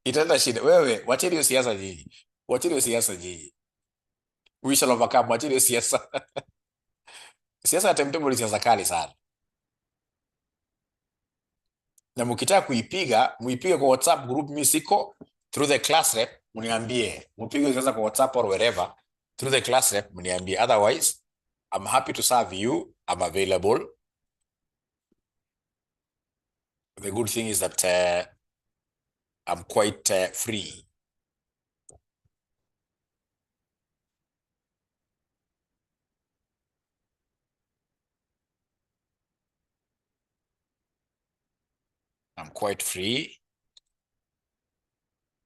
Italeta shida. Wewe, wacheni hiyo siasa nyinyi. Wacheni hiyo siasa nyinyi. We shall overcome. Wacheni hiyo siasa. Siasa ya timetable ni siasa kali sana. Na mkitaka kuipiga, muipige kwa WhatsApp group, mimi siko through the class rep, mniambie. Mpige sasa kwa WhatsApp or wherever, through the class rep, mniambie. Otherwise, I'm happy to serve you. I'm available. The good thing is that I'm quite free. I'm quite free.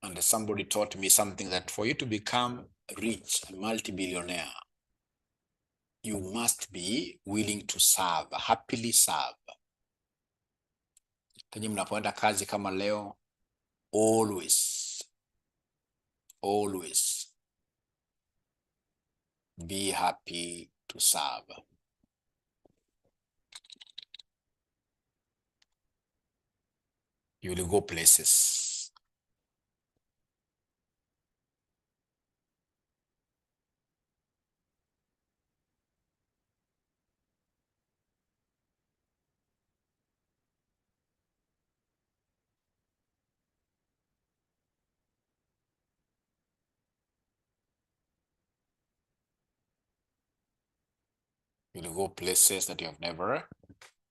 And somebody taught me something that for you to become rich, a multi-billionaire, you must be willing to serve, happily serve. Kwenye mnapoenda kazi kama leo, always be happy to serve. You will go places. You will go places that you have never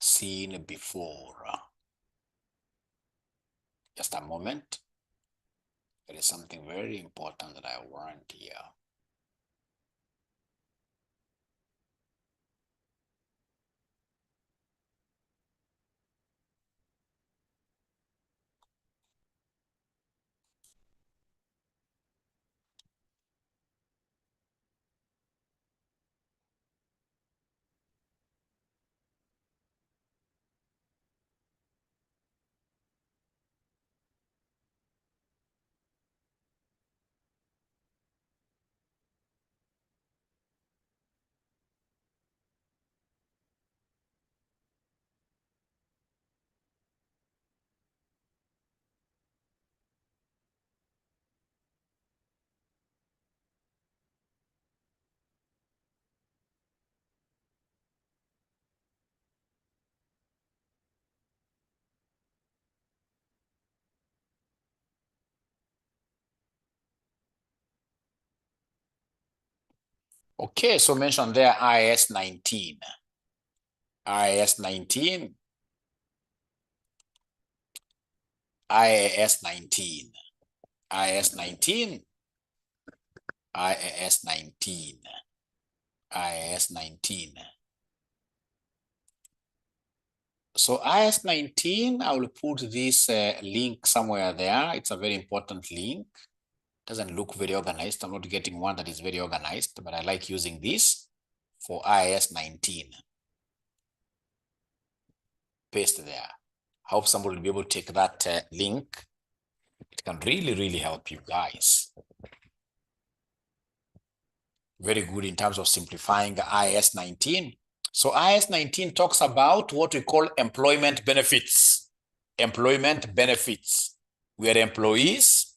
seen before. Just a moment. There is something very important that I want here. Okay, so mention there IAS 19. IAS 19. IAS 19. IAS 19. IAS 19. IAS 19. So IAS 19, I will put this link somewhere there. It's a very important link. Doesn't look very organized. I'm not getting one that is very organized, but I like using this for IAS 19. Paste there. I hope somebody will be able to take that link. It can really help you guys. Very good in terms of simplifying IAS 19. So IAS 19 talks about what we call employment benefits. Employment benefits. We are employees.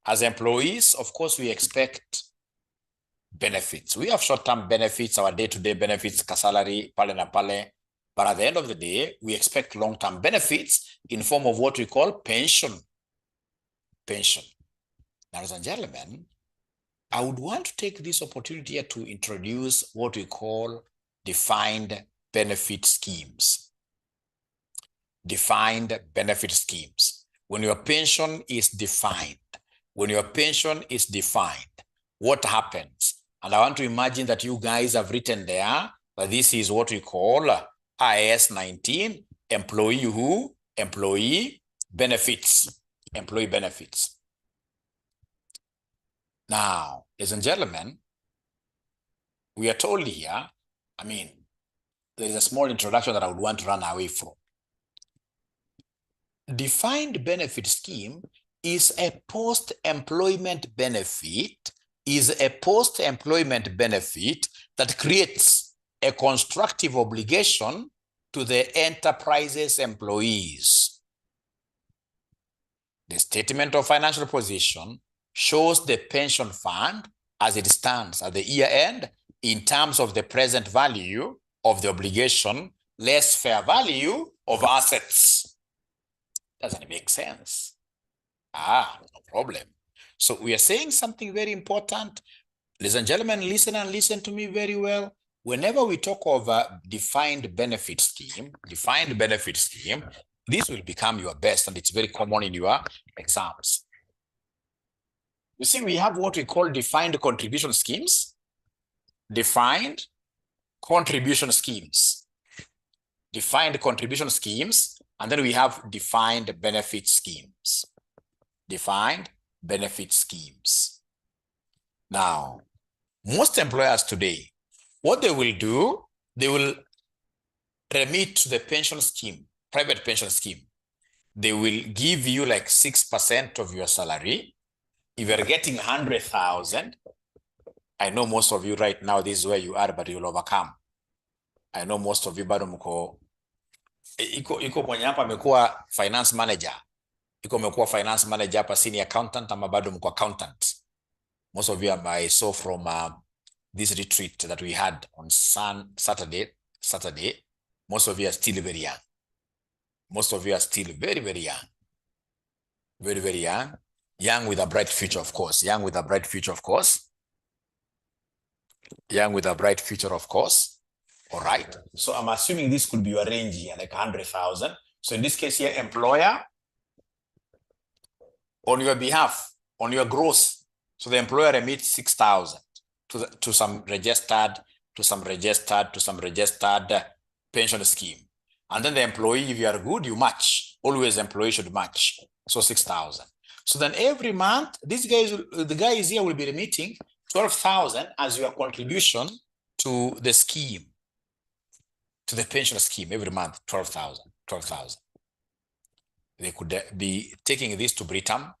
As employees, of course, we expect benefits. We have short-term benefits, our day-to-day benefits, salary, pale na pale. But at the end of the day, we expect long-term benefits in form of what we call pension. Pension. Now, ladies and gentlemen, I would want to take this opportunity here to introduce what we call defined benefit schemes. Defined benefit schemes. When your pension is defined, what happens? And I want to imagine that you guys have written there that this is what we call IAS 19, employee benefits. Employee benefits. Now, ladies and gentlemen, we are told here, there is a small introduction that I would want to run away from. Defined benefit scheme is a post-employment benefit, that creates a constructive obligation to the enterprise's employees. The statement of financial position shows the pension fund as it stands at the year end in terms of the present value of the obligation less fair value of assets. Doesn't it make sense? No problem. So we are saying something very important. Ladies and gentlemen, listen and listen to me very well. Whenever we talk of a defined benefit scheme, this will become your best, and it's very common in your exams. You see, we have what we call defined contribution schemes. Defined contribution schemes. Defined contribution schemes, and then we have defined benefit schemes. Defined benefit schemes. Now, most employers today, what they will do, they will remit to the pension scheme, private pension scheme. They will give you like 6% of your salary. If you're getting 100,000, I know most of you right now, this is where you are, but you'll overcome. I know most of you bado mko iko mwenye hapa amekuwa finance manager. Iko amekuwa finance manager hapa, senior accountant, ama bado mko accountant. Most of you I saw from this retreat that we had on Saturday. Most of you are still very young. Most of you are still very, very young. Very, very young. Young with a bright future, of course. Young with a bright future, of course. Young with a bright future, of course. All right. So I'm assuming this could be your range here, like 100,000. So in this case here, employer, on your behalf, on your gross, so the employer remits 6,000 to some registered pension scheme. And then the employee, if you are good, you match. Always employee should match. So 6,000. So then every month, the guys here will be remitting 12,000 as your contribution to the scheme, to the pension scheme every month, 12,000. They could be taking this to Britam,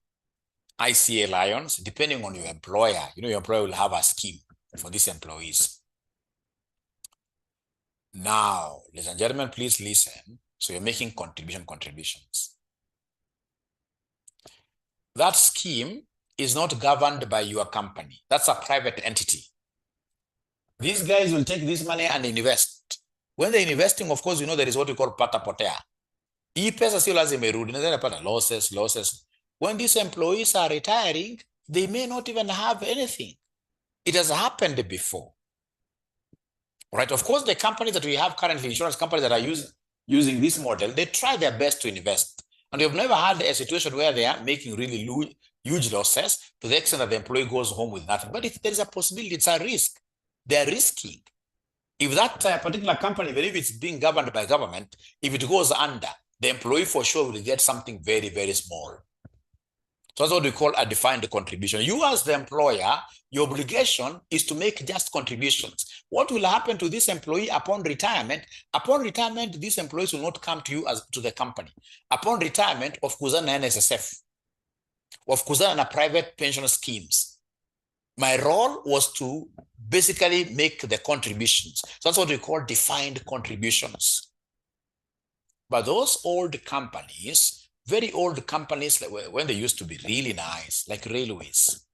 ICA Lions, depending on your employer. You know, your employer will have a scheme for these employees. Now, ladies and gentlemen, please listen. So you're making contributions. That scheme is not governed by your company. That's a private entity. These guys will take this money and invest. When they're investing, of course, you know, there is what we call pata potea. Hii pesa sio lazima irudi, inaweza pata losses. When these employees are retiring, they may not even have anything. It has happened before. Right? Of course, the companies that we have currently, insurance companies that are using this model, they try their best to invest. And we've never had a situation where they are making really huge losses to the extent that the employee goes home with nothing. But if there is a possibility, it's a risk. They're risking. If that particular company, even if it's being governed by government, if it goes under, the employee for sure will get something very, very small. So that's what we call a defined contribution. You as the employer, your obligation is to make just contributions. What will happen to this employee upon retirement? Upon retirement, these employees will not come to you as to the company. Upon retirement, of kuzana na NSSF, of kuzana na private pension schemes. My role was to basically make the contributions. So that's what we call defined contributions. But those old companies, very old companies, when they used to be really nice, like railways,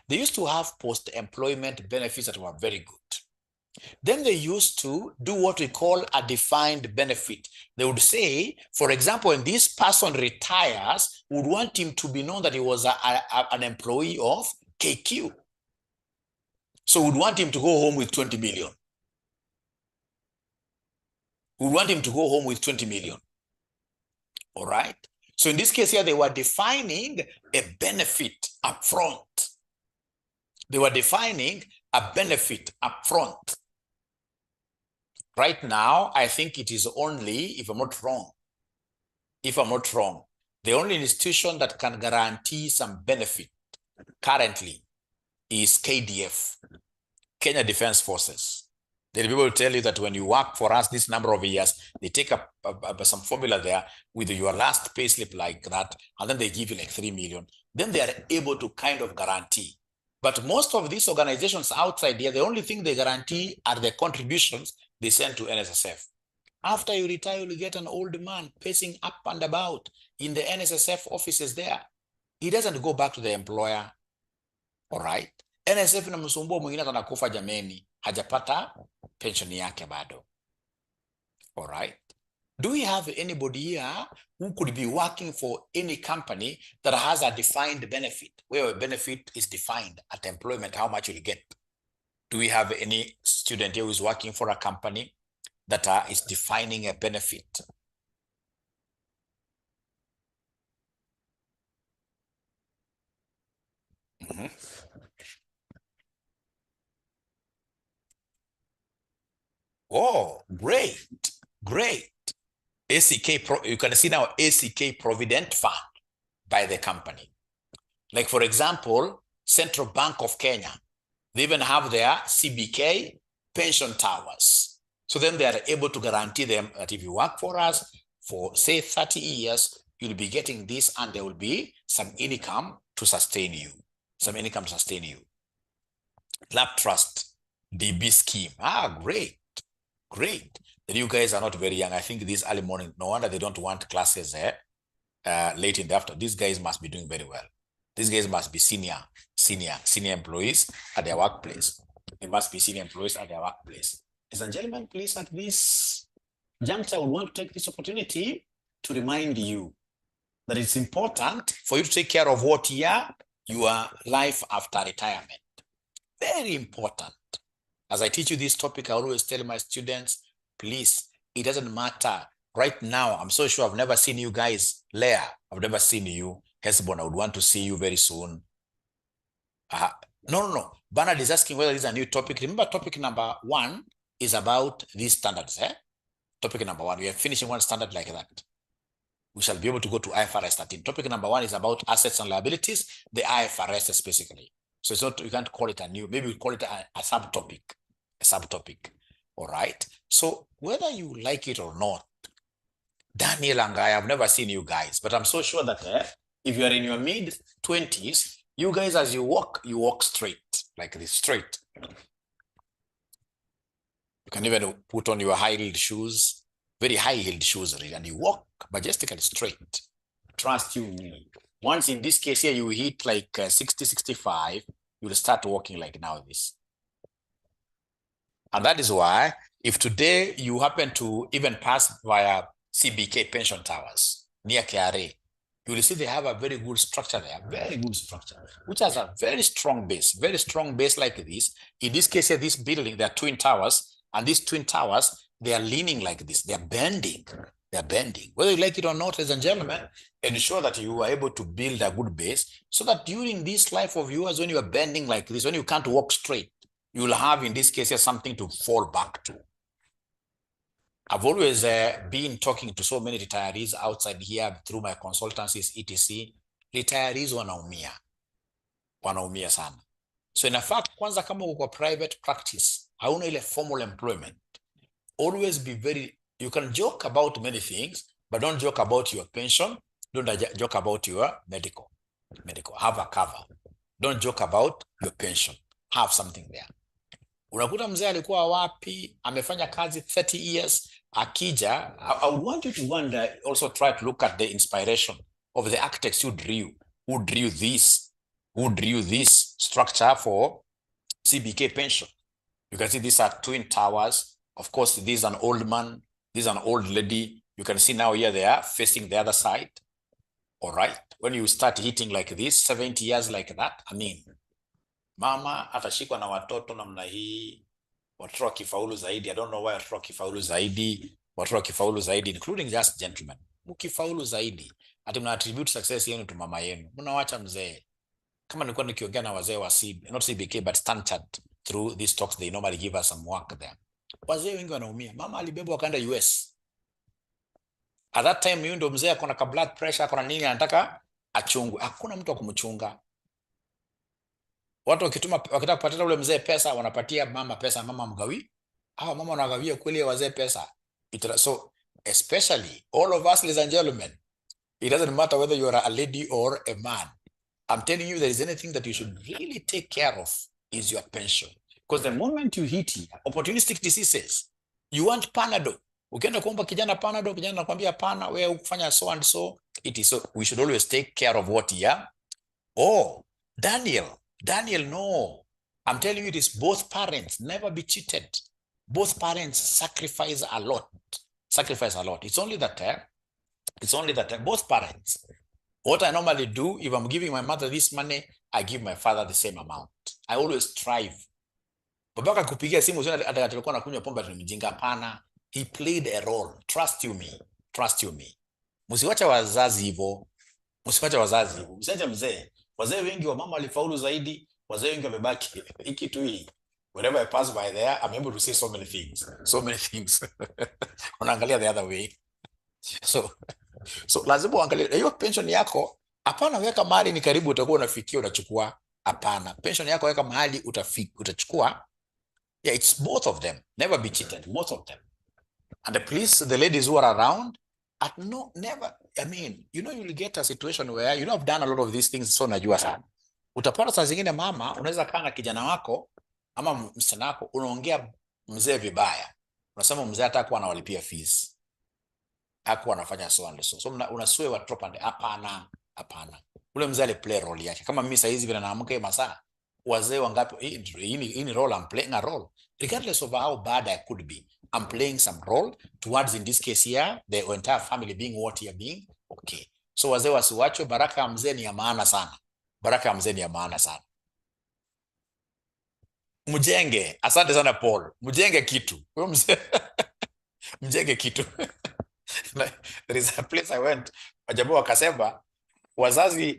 they used to have post-employment benefits that were very good. Then they used to do what we call a defined benefit. They would say, for example, when this person retires, we would want him to be known that he was an employee of KQ. So we would want him to go home with 20 million. We want him to go home with 20 million. All right. So in this case here, they were defining a benefit up front. They were defining a benefit up front. Right now, I think it is only, if I'm not wrong, the only institution that can guarantee some benefit currently is KDF, Kenya Defense Forces. They'll be able to tell you that when you work for us this number of years, they take up some formula there with your last payslip like that, and then they give you like 3 million. Then they are able to kind of guarantee. But most of these organizations outside here, the only thing they guarantee are the contributions they send to NSSF. After you retire, you'll get an old man pacing up and about in the NSSF offices there. He doesn't go back to the employer. All right? NSSF na msumbua mwingine anakufa jameni, hajapata pension yake bado. All right? Do we have anybody here who could be working for any company that has a defined benefit, where a benefit is defined at employment, how much you'll get? Do we have any student here who is working for a company that is defining a benefit? Oh, great, great. You can see now ACK Provident Fund by the company. Like for example, Central Bank of Kenya, they even have their CBK pension towers. So then they are able to guarantee them that if you work for us for say 30 years, you'll be getting this and there will be some income to sustain you. Lab Trust, DB scheme. Great. Great. Then you guys are not very young. I think this early morning, no wonder they don't want classes late in the afternoon. These guys must be doing very well. These guys must be senior employees at their workplace. They must be senior employees at their workplace. Ladies and gentlemen, please, at this juncture, I would want to take this opportunity to remind you that it's important for you to take care of what your life after retirement. Very important. As I teach you this topic, I always tell my students, please, it doesn't matter. Right now, I'm so sure I've never seen you guys. Leah, I've never seen you. 𝑺𝒑𝒆𝒏𝒕𝒔, I would want to see you very soon. No. Bernard is asking whether this is a new topic. Remember, topic number 1 is about these standards. Topic number 1, we are finishing one standard like that. We shall be able to go to IFRS 13. Topic number 1 is about assets and liabilities, the IFRS specifically. So it's not, you can't call it a new, maybe we call it a subtopic. All right. So whether you like it or not, Daniel and I have never seen you guys, but I'm so sure that if you are in your mid-20s, you guys, as you walk straight, like this, straight. You can even put on your high-heeled shoes, very high-heeled shoes, really, and you walk majestically straight. Trust you me. Once in this case here, you hit like 60, 65, you'll start walking like now this. And that is why, if today you happen to even pass via CBK pension towers near KRA, you will see they have a very good structure there, very good structure, which has a very strong base like this. In this case here, this building, there are twin towers, and these twin towers, they are leaning like this, they are bending. Whether you like it or not, ladies and gentlemen, ensure that you are able to build a good base so that during this life of yours, when you are bending like this, when you can't walk straight, you will have, in this case, something to fall back to. I've always been talking to so many retirees outside here through my consultancies, etc. Retirees wanaumia sana. So in fact, kwanza kama uko private practice, hauna ile formal employment, always be very, you can joke about many things, but don't joke about your pension. Don't joke about your medical. Have a cover. Don't joke about your pension. Have something there. Unakuta mzee alikuwa wapi, amefanya kazi 30 years, akija. I would want you to wonder, also try to look at the inspiration of the architects who drew this structure for CBK pension. You can see these are twin towers. Of course, this is an old man, this is an old lady. You can see now here they are facing the other side. All right. When you start hitting like this, 70 years like that, I mean, mama atashikwa na watoto namna hii, watoto wakifaulu zaidi. I don't know why watoto wakifaulu zaidi, including just gentlemen. Mkifaulu zaidi, ati mna attribute success yenu to mama yenu. Mnawacha mzee. Kama nilikuwa nikiongea na wazee wa not CBK but Stanchart through these talks, they normally give us some work there. Wazee wengi wanaumia. Mama alibebwa akaenda US. At that time, yeye ndo mzee akona ka blood pressure, akona nini, anataka achungwe. Hakuna mtu wa kumchunga. Watu wakitaka kupatia ule mzee pesa, wanapatia mama pesa, mama mgawi. Hawa mama wanagawia kweli wazee pesa. So, especially all of us, ladies and gentlemen, it doesn't matter whether you are a lady or a man. I'm telling you, there is anything that you should really take care of is your pension. Because the moment you hit here, opportunistic diseases, you want Panadol. Ukienda kuomba kijana Panadol, kijana anakuambia pana, wewe ukufanya so and so. It is so. We should always take care of what here. Oh, Daniel, no. I'm telling you, it is both parents. Never be cheated. Both parents sacrifice a lot. sacrifice a lot. It's only that both parents, what I normally do, if I'm giving my mother this money, I give my father the same amount. I always strive. Babaka kupigia simu alikuwa anakunywa pombe tunimjinga, hapana. He played a role. Trust you me. Msiwache wazazi hivyo. Msiache mzee. Wazee wengi wa mama walifaulu zaidi, wazee wengi wamebaki hiki tu hii. Whenever I pass by there, I'm able to see so many things. Unaangalia the other way. So lazima uangalie hiyo pension yako. Hapana, weka mahali ni karibu utakuwa unafikia unachukua. Hapana, pension yako weka mahali utachukua. Yeah, it's both of them. Never be cheated, both of them. And please, the ladies who are around, never. I mean, you'll get a situation where you have done a lot of these things, so najua sana. Utapata saa zingine mama, unaweza kaa na kijana wako ama msichana wako, unaongea mzee vibaya. Unasema mzee hatakuwa anawalipia fees. Hakuwa anafanya so and so. So unasue wa drop and hapana. Ule mzee play role yake. Kama mimi saa hizi vile naamka masaa, wazee wangapi hii ni role, I'm playing a role. Regardless of how bad I could be, I'm playing some role towards, in this case here, the entire family being what you're being. Okay. So wazee wasiwachwe, baraka ya mzee ni ya maana sana. Mjenge, asante sana Paul. Mjenge kitu. Mjenge kitu. There is a place I went, wajabu wakasema,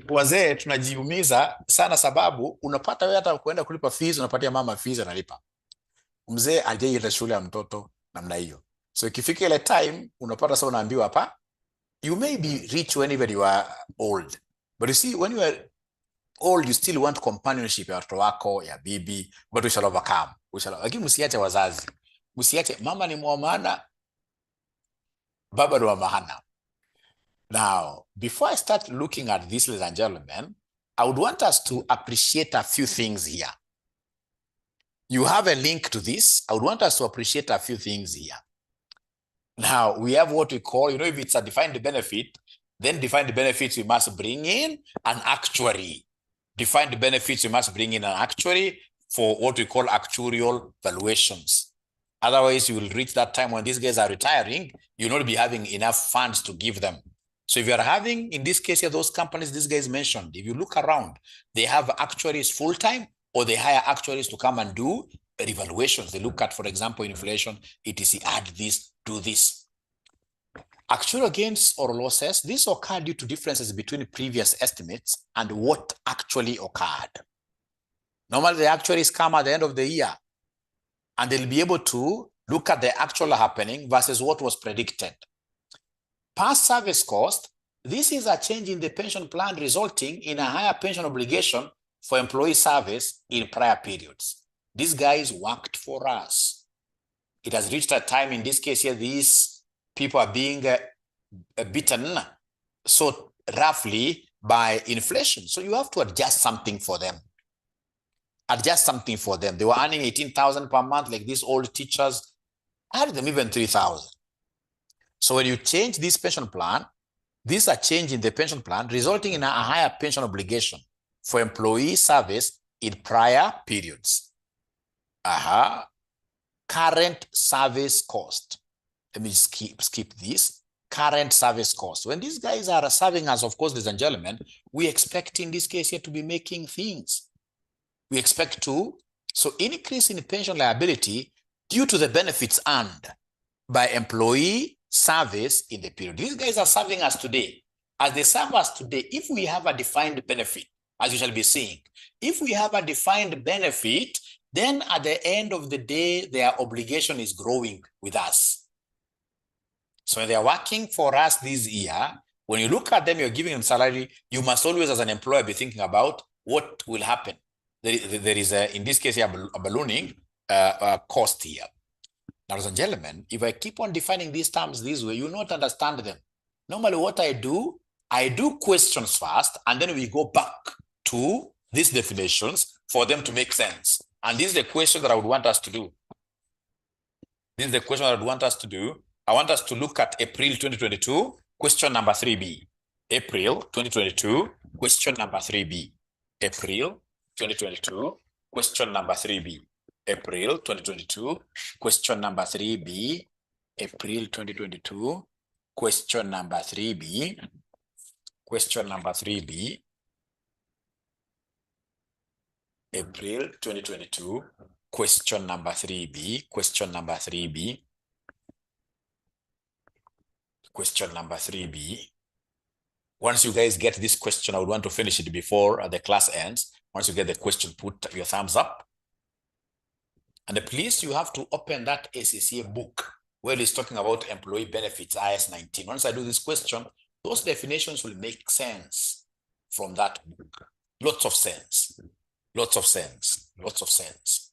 wazee tunajiumiza sana sababu unapata wewe hata kuenda kulipa fees, unapatia mama fees analipa. Mzee ajaenda shule ya mtoto namna hiyo. So ikifika ile time unapata sasa unaambiwa hapa, you may be rich whenever you are old, but you see when you are old you still want companionship ya watoto wako, ya bibi, but we shall overcome. Lakini msiache wazazi. Msiache, mama ni maana, baba ni maana. Now, before I start looking at this, ladies and gentlemen, I would want us to appreciate a few things here. You have a link to this. I would want us to appreciate a few things here. Now, we have what we call, if it's a defined benefit, then defined benefits, we must bring in an actuary. Defined benefits, we must bring in an actuary for what we call actuarial valuations. Otherwise, you will reach that time when these guys are retiring, you'll not be having enough funds to give them. So if you are having, in this case, those companies these guys mentioned, if you look around, they have actuaries full-time, or they hire actuaries to come and do evaluations. They look at, for example, inflation, etc., add this, do this. Actual gains or losses, these occur due to differences between previous estimates and what actually occurred. Normally, the actuaries come at the end of the year, and they'll be able to look at the actual happening versus what was predicted. Past service cost, this is a change in the pension plan resulting in a higher pension obligation for employee service in prior periods. These guys worked for us. It has reached a time, in this case here, these people are being beaten so roughly by inflation. So you have to adjust something for them. They were earning 18,000 per month, like these old teachers. Add them even 3,000. So when you change this pension plan, this is a change in the pension plan resulting in a higher pension obligation for employee service in prior periods. Current service cost. Let me skip this. Current service cost. When these guys are serving us, of course, ladies and gentlemen, we expect in this case here to be making things. We expect to, so increase in pension liability due to the benefits earned by employee service in the period. These guys are serving us today. As they serve us today, if we have a defined benefit, as you shall be seeing, if we have a defined benefit, then at the end of the day, their obligation is growing with us. So when they are working for us this year, when you look at them, you're giving them salary, you must always, as an employer, be thinking about what will happen. There is, in this case, a ballooning cost here. Now, ladies and gentlemen, if I keep on defining these terms this way, you will not understand them. Normally, what I do questions first, and then we go back to these definitions for them to make sense. And this is the question that I would want us to do. I want us to look at April 2022, question number 3B. April 2022, question number 3B. April 2022, question number 3B. April 2022, question number 3B. April 2022. Question number 3B. Question number 3B. April 2022. Question number 3B. Question number 3B. Question number 3B. Once you guys get this question, I would want to finish it before the class ends. Once you get the question, put your thumbs up. And please, you have to open that ACCA book where it's talking about employee benefits, IS-19. Once I do this question, those definitions will make sense from that book. Lots of sense. Lots of sense. Lots of sense.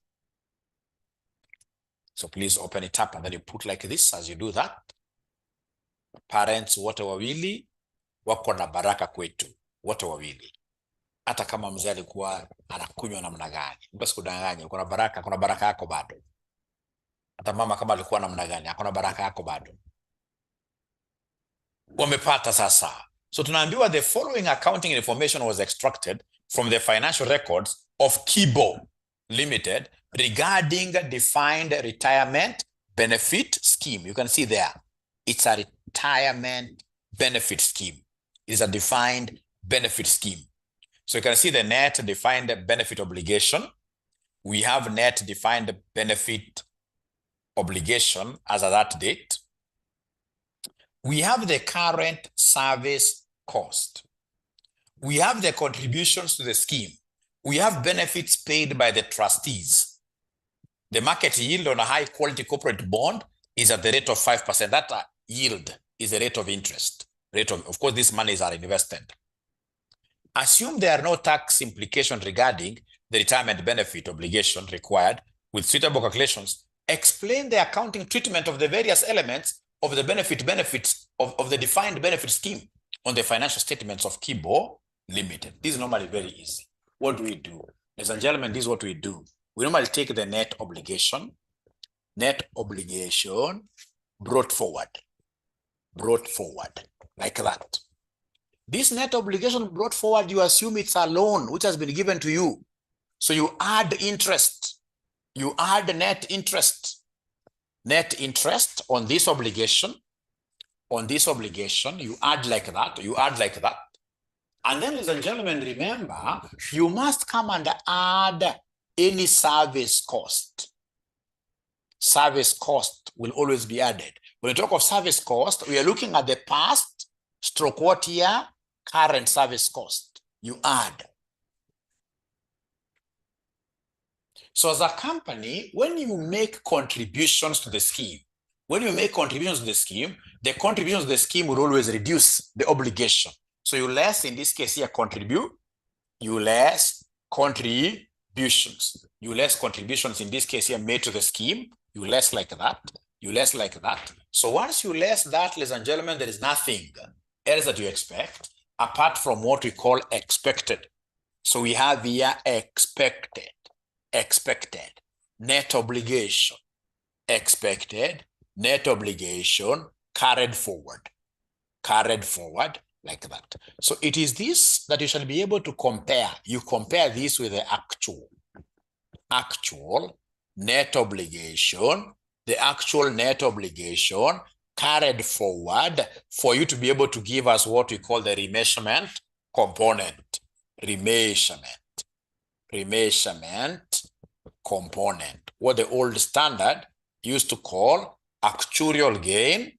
So please open it up and then you put like this as you do that. Parents wote wawili wako na baraka kwetu. Wote wawili. Hata kama mzee alikuwa anakunywa namna gani. Basi kudanganya, kuna baraka yako bado. Hata mama kama alikuwa namna gani, kuna baraka yako bado. Wamepata sasa. So tunaambiwa the following accounting information was extracted from the financial records of KIBO Limited regarding defined retirement benefit scheme. You can see there, it's a retirement benefit scheme. It's a defined benefit scheme. So you can see the net defined benefit obligation. We have net defined benefit obligation as of that date. We have the current service cost. We have the contributions to the scheme. We have benefits paid by the trustees. The market yield on a high quality corporate bond is at the rate of 5%. That yield is the rate of interest. Of course, these monies are invested. Assume there are no tax implications regarding the retirement benefit obligation required with suitable calculations. Explain the accounting treatment of the various elements of the benefits of the defined benefit scheme on the financial statements of KIBO Limited. This is normally very easy. What do we do? Ladies and gentlemen, this is what we do. We normally take the net obligation brought forward, like that. This net obligation brought forward, you assume it's a loan which has been given to you. So you add interest. You add net interest. Net interest on this obligation. On this obligation, you add like that. You add like that. And then, ladies and gentlemen, remember, you must come and add any service cost. Service cost will always be added. When we talk of service cost, we are looking at the past stroke what year current service cost. You add. So as a company, when you make contributions to the scheme, the contributions to the scheme will always reduce the obligation. So you less, in this case here, contribute, you less contributions. You less contributions, in this case here, made to the scheme, you less like that, you less like that. So once you less that, ladies and gentlemen, there is nothing else that you expect apart from what we call expected. So we have here expected, net obligation, expected, net obligation, carried forward, like that. So it is this that you shall be able to compare. You compare this with the actual net obligation, the actual net obligation carried forward for you to be able to give us what we call the remeasurement component. Remeasurement component. What the old standard used to call actuarial gain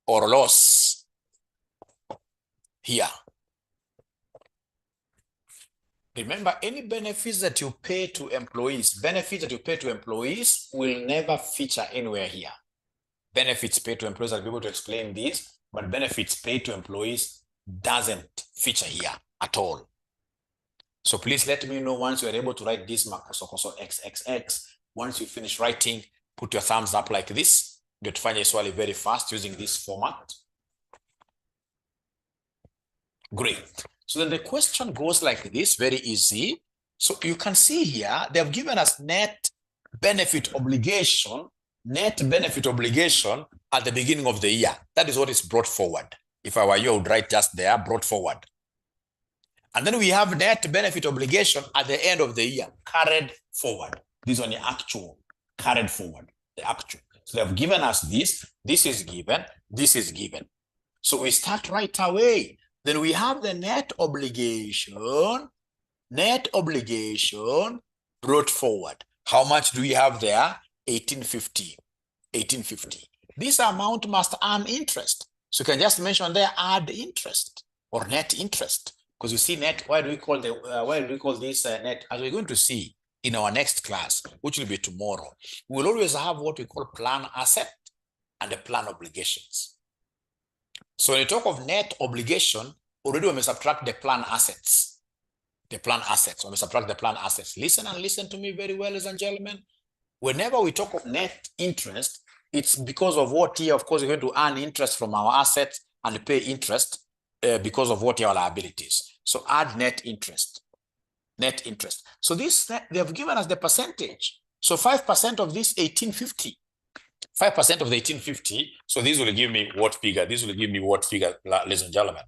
or loss. Here. Remember, any benefits that you pay to employees, will never feature anywhere here. Benefits paid to employees, I'll be able to explain this, but benefits paid to employees doesn't feature here at all. So please let me know once you are able to write this makosokoso XXX. Once you finish writing, put your thumbs up like this. Get to find swali very fast using this format. Great. So then the question goes like this, very easy. So you can see here, they have given us net benefit obligation at the beginning of the year. That is what is brought forward. If I were you, I would write just there, brought forward. And then we have net benefit obligation at the end of the year, carried forward. This one is actual. carried forward, the actual. So they have given us this is given, this is given. So we start right away. Then we have the net obligation brought forward. How much do we have there? 1850. This amount must earn interest. So you can just mention there, add interest or net interest. Because you see net, why do we call this net? As we're going to see in our next class, which will be tomorrow, we will always have what we call plan asset and the plan obligations. So when you talk of net obligation, already when we subtract the plan assets, when we subtract the plan assets, listen to me very well, ladies and gentlemen. Whenever we talk of net interest, it's because of what here, of course, we're going to earn interest from our assets and pay interest because of what your liabilities. So add net interest. So this, they have given us the percentage. So 5% of this 1850. 5% of the 1850. So this will give me what figure? This will give me what figure, ladies and gentlemen?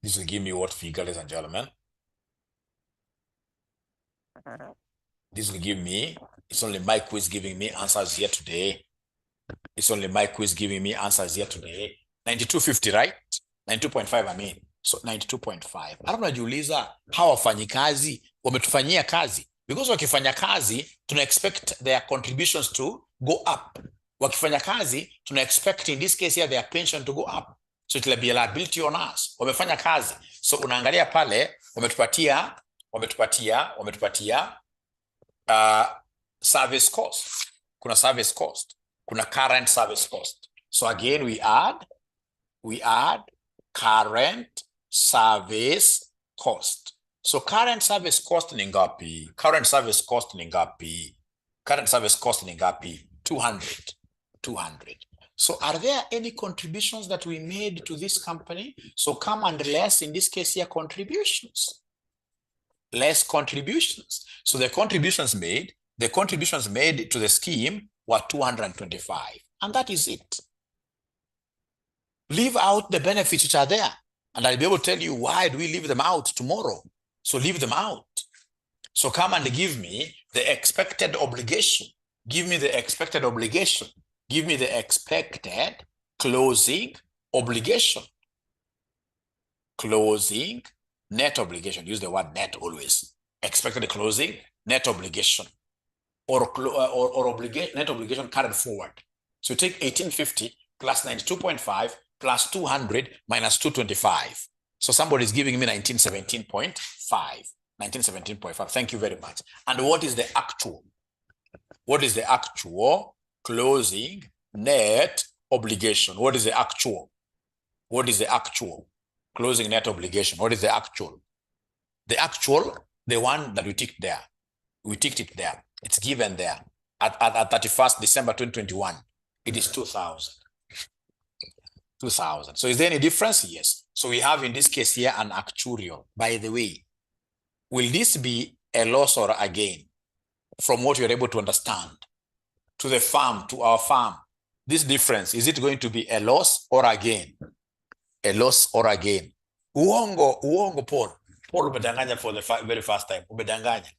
This will give me what figure, ladies and gentlemen? This will give me, it's only my quiz giving me answers here today. 9250, right? 92.5, I mean. So 92.5. Alafu najiuliza, hawa wafanyikazi wametufanyia kazi. Because wakifanya kazi, tuna expect their contributions to go up. Wakifanya kazi, tuna expect in this case here their pension to go up. So it will be a liability on us. Wamefanya kazi. So unaangalia pale, wametupatia service cost. Kuna service cost. Kuna current service cost. So again, we add current service cost. So current service cost ni ngapi? Current service cost ni ngapi? 200. So are there any contributions that we made to this company? So come and less, in this case here, contributions. Less contributions. So the contributions made to the scheme were 225. And that is it. Leave out the benefits which are there. And I'll be able to tell you why do we leave them out tomorrow. So leave them out. So come and give me the expected obligation. Give me the expected obligation. Give me the expected closing obligation. Closing net obligation. Use the word net always. Expected closing net obligation. Or net obligation carried forward. So you take 1850 plus 92.5 plus 200 minus 225. So somebody is giving me 1917.5. 1917.5. Thank you very much. And what is the actual? What is the actual closing net obligation? What is the actual? What is the actual closing net obligation? What is the actual? The actual, the one that we ticked there. We ticked it there. It's given there. At 31st December 2021, it is 2,000. 2,000. So is there any difference? Yes. So we have in this case here an actuarial. By the way, will this be a loss or a gain? From what you're able to understand to the farm, to our farm, this difference, is it going to be a loss or a gain? A loss or a gain? Uongo, Paul. Paul umedanganya for the very first time. Umedanganya.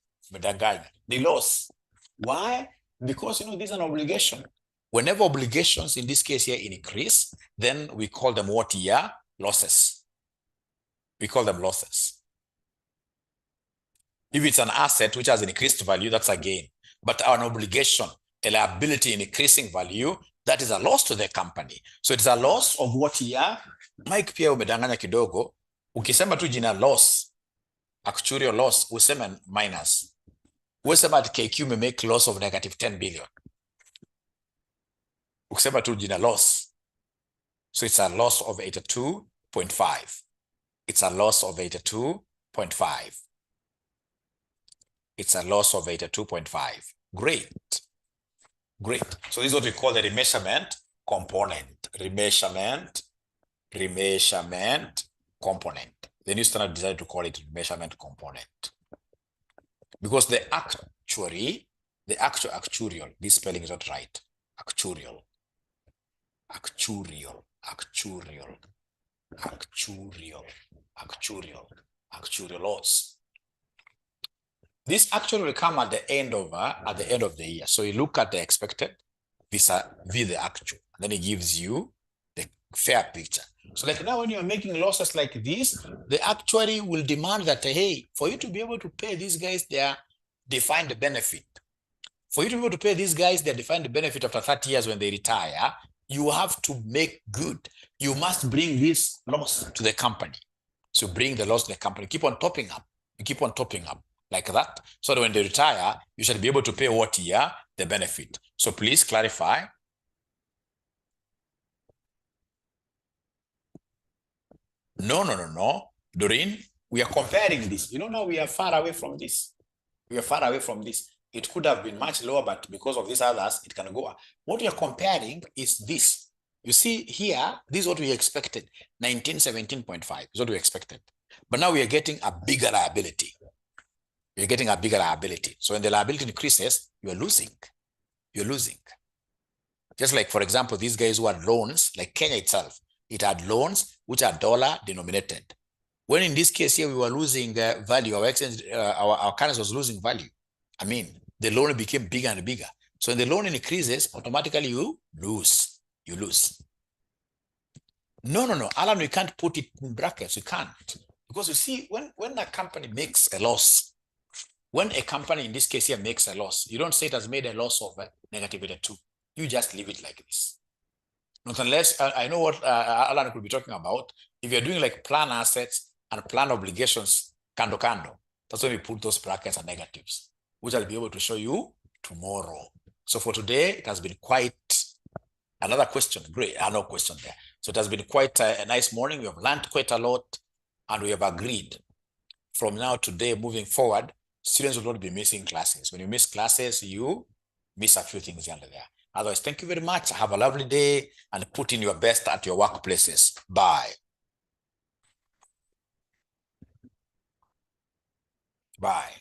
The loss. Why? Because, this is an obligation. Whenever obligations, in this case here, increase, then we call them what here? Losses. We call them losses. If it's an asset which has increased value, that's a gain. But an obligation, a liability in increasing value, that is a loss to the company. So it's a loss of what here? Mike pia umedanganya kidogo. Ukisema tu jina loss, actuarial loss, useme minus. Usema at KQ may make loss of negative 10 billion. Ukisema tu jina loss. So it's a loss of 82.5. It's a loss of 82.5. It's a loss of 82.5. Great. So this is what we call the remeasurement component. Remeasurement component. The new standard decided to call it remeasurement component. Because the actuarial, this spelling is not right. Actuarial loss. This actually will come at the end of the year. So you look at the expected vis-a-vis the actual. Then it gives you the fair picture. So like now when you're making losses like this, the actuary will demand that, hey, for you to be able to pay these guys their defined benefit, for you to be able to pay these guys their defined benefit after 30 years when they retire, you have to make good. You must bring this loss to the company. So bring the loss to the company. Keep on topping up. You keep on topping up like that. So that when they retire, you should be able to pay what year? The benefit. So please clarify. No. Doreen, we are comparing this. Now we are far away from this. We are far away from this. It could have been much lower, but because of these others, it can go up. What we are comparing is this. You see here, this is what we expected. 1917.5 is what we expected. But now we are getting a bigger liability. You're getting a bigger liability. So when the liability increases, you're losing. You're losing. Just like, for example, these guys who had loans, like Kenya itself, it had loans which are dollar denominated. When in this case here, we were losing value, our exchange, our currency was losing value. I mean, the loan became bigger and bigger. So when the loan increases, automatically you lose. You lose. No, Alan, we can't put it in brackets. We can't. Because you see, when a company makes a loss, when a company in this case here makes a loss, you don't say it has made a loss of -2. You just leave it like this. Not unless, I know what Alan could be talking about. If you're doing like plan assets and plan obligations, kando, that's when we put those brackets and negatives, which I'll be able to show you tomorrow. So for today, it has been quite another question. Great, no question there. So it has been quite a nice morning. We have learned quite a lot, and we have agreed from now today moving forward, students will not be missing classes. When you miss classes, you miss a few things under there. Otherwise, thank you very much. Have a lovely day and put in your best at your workplaces. Bye. Bye.